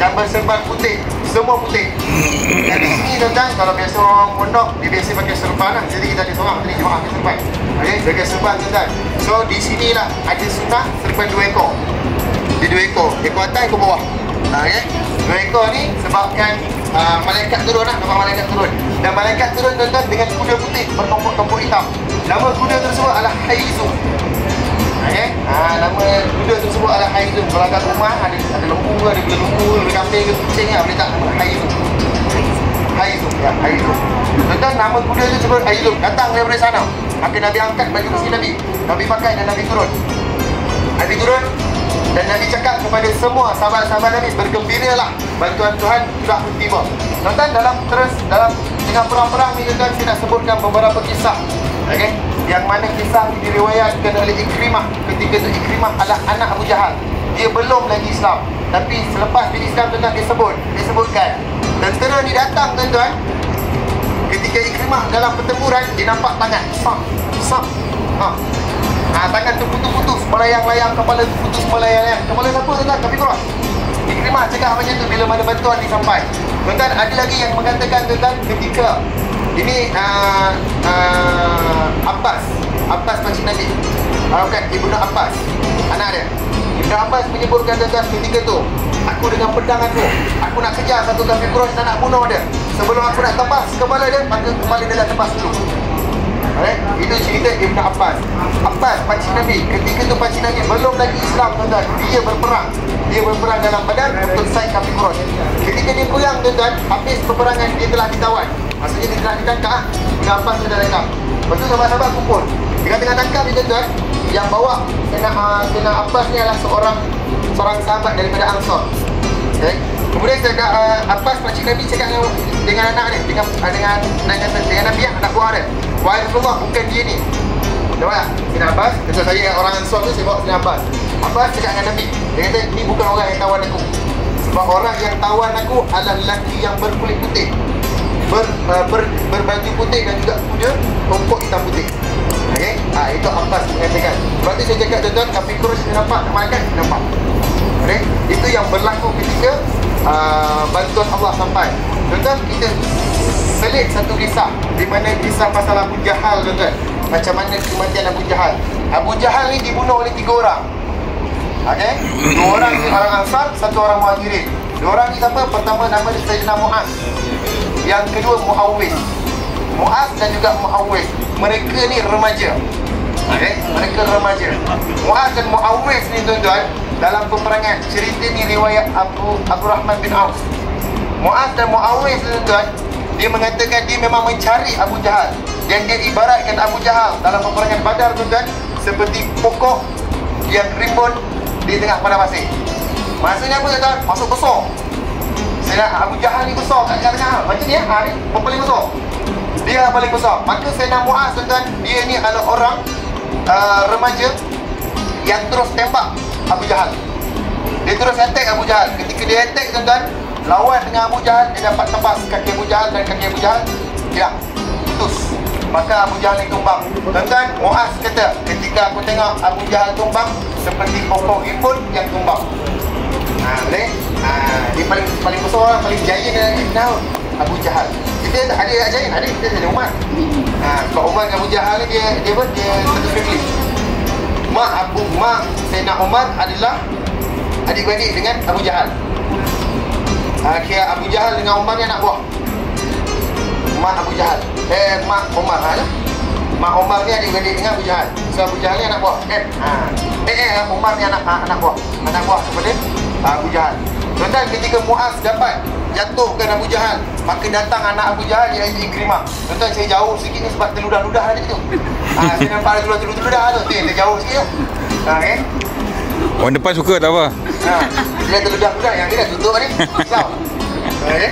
Dan berserban putih. Semua putih. Dan di sini tuan-tuan, kalau biasa orang pondok, dia biasa pakai serban lah. Jadi kita ada seorang tadi jemaah pakai serban. Pakai serban tuan-tuan. So di sinilah ada sunnah serban 2 ekor. Dia 2 ekor. Ekor atas, ekor bawah. 2 ekor ni sebabkan malaikat turun lah. Nampak malaikat turun. Dan malaikat turun tuan-tuan dengan kuda putih bertompok-tompok hitam. Nama kuda tersebut adalah Haizum. Nama kuda tersebut adalah Haizum. Kalau kat rumah ada lembu, ada bela lembu, ada kambing ke kucing lah, boleh tak nama Haizum. Haizum. Tuan-tuan, nama kuda tersebut Haizum. Datang daripada sana. Maka Nabi angkat baju besi Nabi. Nabi pakai dan Nabi turun. Dan Nabi cakap kepada semua sahabat-sahabat Nabi, bergembiralah, bantuan Tuhan sudah tiba. Tuan-tuan, dalam tengah perang-perang ni tuan-tuan, saya nak sebutkan beberapa kisah. Yang mana kisah ini diriwayatkan oleh Ikrimah. Ketika itu Ikrimah adalah anak Abu Jahal. Dia belum lagi Islam. Tapi selepas dia Islam tuan-tuan, disebutkan tentera ni datang tuan-tuan. Ketika Ikrimah dalam pertempuran, dia nampak tangan tangan tu putus-putus, melayang-layang, kepala tu putus, melayang-layang. Kepala siapa tuan-tuan? Kafir Quraisy. Ikrimah cakap macam tu bila mana bantuan ni sampai. Tuan-tuan, ada lagi yang mengatakan tuan-tuan, ketika ini Abbas pakcik Nabi, Ibnu Abbas, anak dia. Ibnu Abbas menyebutkan tuan-tuan, ketika tu aku dengan pedang aku nak kejar satu kafir Quraisy dan nak bunuh dia. Sebelum aku nak tebas kepala dia, maka kepala dia dah tebas dulu. Itu cerita Ibn Abbas. Pakcik Nabi. Ketika itu pakcik Nabi belum lagi Islam tuan-tuan. Dia berperang dalam Badar untuk side kafir Quraisy. Ketika dia perang tuan-tuan, habis peperangan dia telah ditawan. Maksudnya dia telah ditangkap. Ibn Abbas sudah tangkap. Lepas tu sahabat-sahabat kumpul. Dia tengah tangkap ni tuan-tuan, yang bawa Sayyidina Abbas ni adalah seorang sahabat daripada Ansar. Kemudian Abbas pakcik Nabi cakap dengan anak dia, dengan Nabi, anak buah dia, wahai Rasulullah, bukan dia ni. Nampak tak? Sayyidina Abbas, kata saya orang Ansar tu, saya bawa Sayyidina Abbas. Abbas cakap dengan Nabi, dia kata, ni bukan orang yang tawan aku. Sebab orang yang tawan aku adalah lelaki yang berkulit putih, berbaju putih dan juga punya tompok hitam putih. Okey, itu Abbas mengatakan. Sebab tu saya cakap tuan-tuan, kafir Quraisy nampak tak malaikat? Nampak. Okey, itu yang berlaku ketika bantuan Allah sampai. Tuan-tuan, kita selit satu kisah, di mana kisah pasal Abu Jahal, tuan-tuan. Macam mana kematian Abu Jahal. Abu Jahal ni dibunuh oleh 3 orang. Okey, 2 orang ni orang Ansar, 1 orang Muhajirin. 2 orang ni siapa? Pertama nama dia Sayyidina Muaz. Yang kedua Muawwidh. Muaz dan juga Muawwidh. Mereka ni remaja. Okey, mereka remaja. Muaz dan Muawwidh ni tuan-tuan, dalam peperangan, cerita ni riwayat Abu Rahman bin Auf. Muaz dan Muawwidh tuan-tuan, dia mengatakan dia memang mencari Abu Jahal. Dan dia ibaratkan Abu Jahal dalam peperangan Badar tuan-tuan seperti pokok yang rimbun di tengah padang pasir. Maksudnya apa tuan-tuan? Masuk besar. Sayyidina Abu Jahal ni besar kat tengah. Macam ni ni paling besar. Dia paling besar. Maka Sayyidina Muaz tuan-tuan, dia ni adalah orang remaja yang terus tembak Abu Jahal. Dia terus attack Abu Jahal. Ketika dia attack tuan-tuan, lawan dengan Abu Jahal, dia dapat tebas kaki Abu Jahal dan kaki Abu Jahal hilang, putus. Maka Abu Jahal ni tumbang. Tuan-tuan, Muaz kata, ketika aku tengok Abu Jahal tumbang, seperti pokok rimbun yang tumbang. Boleh? Dia paling besar, paling jaya dalam Abu Jahal. Kita ada Jain, ada kita ada Umar. Sebab Umar dengan Abu Jahal ni dia satu family. Mak Sayyidina Umar adalah adik-beradik dengan Abu Jahal. Kira Abu Jahal dengan Umar ni anak buah. Mak Abu Jahal. Mak Umar lah. Mak Umar ni adik-beradik dengan Abu Jahal. So Abu Jahal ni anak buah. Umar ni anak buah. Anak buah kepada Abu Jahal. Tuan-tuan, ketika Muaz dapat jatuhkan Abu Jahal, maka datang anak Abu Jahal iaitu Ikrimah. Tuan-tuan, saya jauh sikit ni sebab terludah-ludah tadi tu. Saya nampak ada terludah tu. Dia jauh sikit tu. Okey. Orang depan suka tak apa. Dia terludah-ludah yang dia dah tutup ni. Risau. Okey.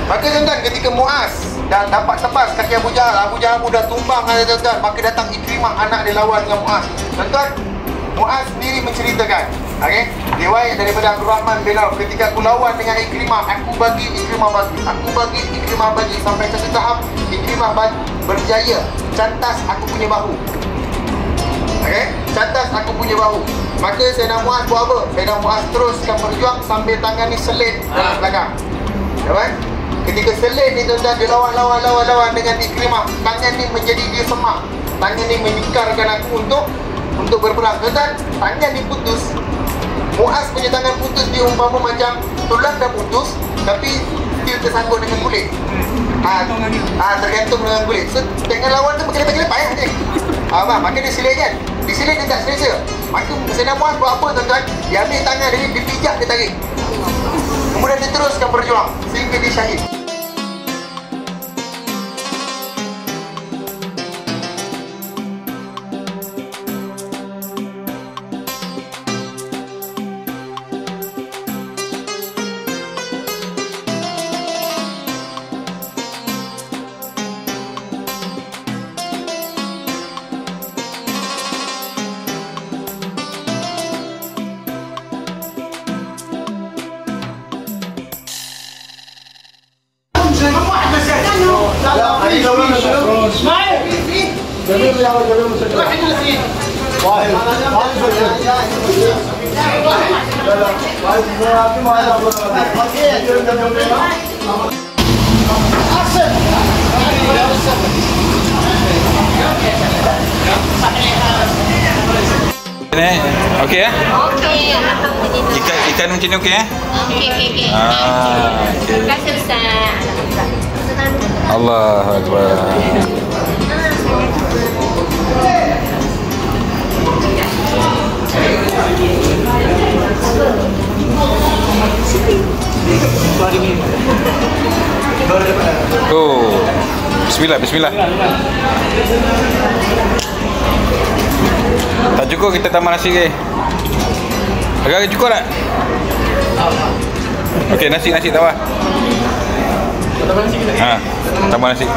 Maka tuan-tuan, ketika Muaz dah dapat tebas kaki Abu Jahal pun dah tumbang tuan-tuan. Maka datang Ikrimah, anak dia lawan dengan Muaz. Tuan-tuan, Muaz sendiri menceritakan, okey, riwayat daripada Abu Rahman bin Auf, ketika aku lawan dengan Ikrimah, aku bagi Ikrimah bagi sampai satu tahap Ikrimah berjaya cantas aku punya bahu. Okey, cantas aku punya bahu. Maka Sayyidina Muaz buat apa? Sayyidina Muaz teruskan berjuang sambil tangan ni selit dalam belakang. Nampak? Ketika selit ni tuan-tuan, dia lawan dengan Ikrimah. Tangan ni menjadi dia semak. Tangan ni menyikarkan aku untuk berperang. Tuan-tuan, tangan ni putus. Muaz punya tangan putus, dia umpama macam tulang dah putus tapi dia tersangkut dengan kulit. Tergantung dengan kulit. So dengan lawan tu bergelepar-gelepar je. Maka dia silik kan. Disilik dia tak selesa. Maka Sayyidina Muaz buat apa tuan-tuan? Dia ambil tangan dia, dia pijak, dia tarik. Kemudian dia teruskan berjuang sehingga dia syahid. Okey ya? Okey, alhamdulillah. Ikan macam ni okey ya? Okey. Terima kasih Ustaz. Allahu Akbar. Oh. Bismillah. Tak cukup kita tambah nasi ke? Agak cukup tak? Okey, nasi tambah. Tambah nasi.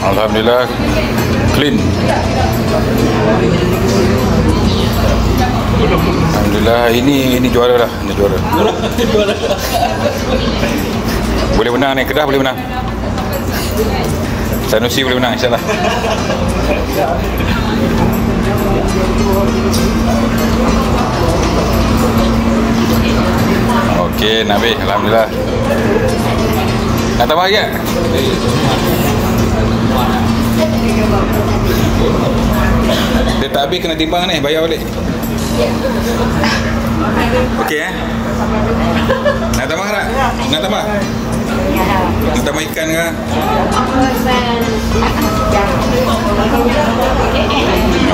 Alhamdulillah clean. Alhamdulillah ini juara lah, ini juara. Boleh menang ni, Kedah boleh menang. Sanusi boleh menang insyaAllah. Okey, Nabi, alhamdulillah. Nak tambah lagi tak? Dia tak habis kena timbang ni, bayar balik. Okey Nak tambah tak? Nak tambah? Nak tambah ikan ke?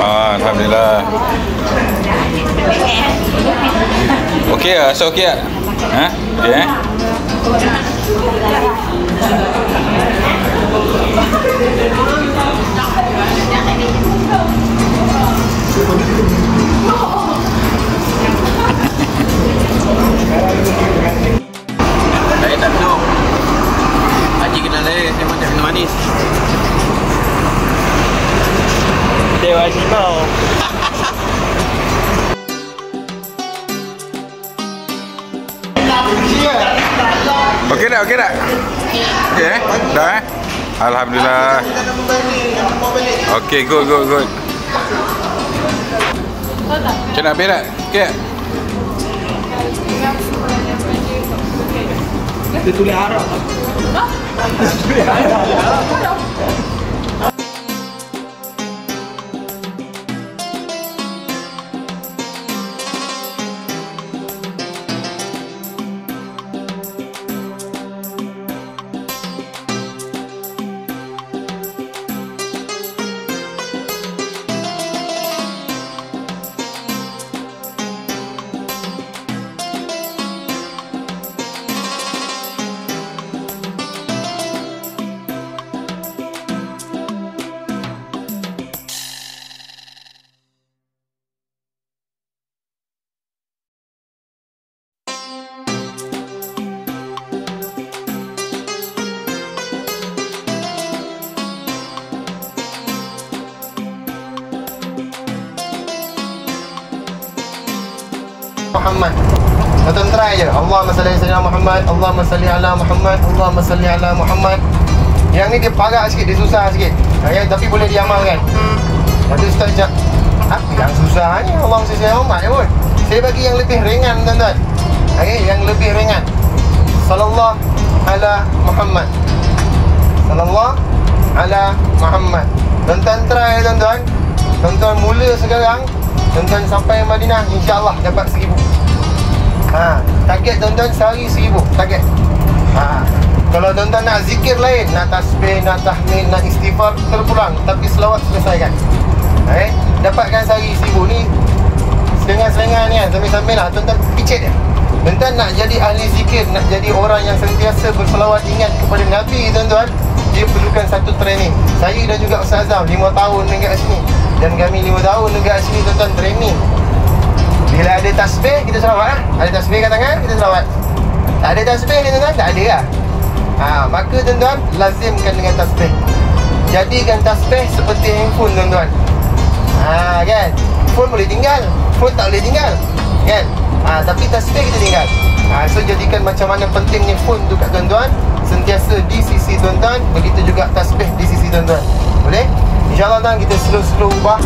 Alhamdulillah. Okey lah, so okey tak? Ha? Okey Saya tak minum. Haji kenal saya macam minum manis. Dewa Haji mau. Okey tak? Okey tak? Okey Dah Alhamdulillah. Okey, good. Macam nak habis tak? Okey tak? Dia tulis Arab. Muhammad. Tonton try je. Allahumma salli ala Muhammad, Allahumma salli ala Muhammad, Allahumma salli ala Muhammad. Yang ni dia parak sikit, dia susah sikit. Okay, tapi boleh diamalkan. Lepas tu Ustaz cakap, apa yang susah ni? Allahumma salli ala Muhammad pun. Saya bagi yang lebih ringan, tuan-tuan. Okay, yang lebih ringan. Sallallahu ala Muhammad. Sallallahu ala Muhammad. Tuan-tuan try, tuan-tuan. Tuan-tuan mula sekarang, tuan-tuan sampai Madinah, insya-Allah dapat 1000. Target tuan-tuan sehari 1000 target. Kalau tuan-tuan nak zikir lain, nak tasbih, nak tahmid, nak istighfar, terpulang, tapi selawat selesaikan. Dapatkan sehari 1000 ni dengan selengan ni, sambil-sambil lah tuan-tuan picit dia. Tuan-tuan nak jadi ahli zikir, nak jadi orang yang sentiasa berselawat ingat kepada Nabi, tuan-tuan, dia perlukan satu training. Saya dan juga Ustaz Azam 5 tahun dekat sini, dan kami 5 tahun dekat sini, tuan-tuan, training. Bila ada tasbih, kita selawat lah. Ada tasbih kat tangan, kita selawat. Tak ada tasbih ni, tuan-tuan, tak ada lah. Maka tuan-tuan, lazimkan dengan tasbih. Jadikan tasbih seperti handphone, tuan-tuan. Kan? Phone boleh tinggal, phone tak boleh tinggal, kan? Tapi tasbih kita tinggal. So jadikan macam mana pentingnya phone tu kat tuan-tuan, sentiasa di sisi tuan-tuan, begitu juga tasbih di sisi tuan-tuan. Boleh? InsyaAllah tuan, kita slow-slow ubah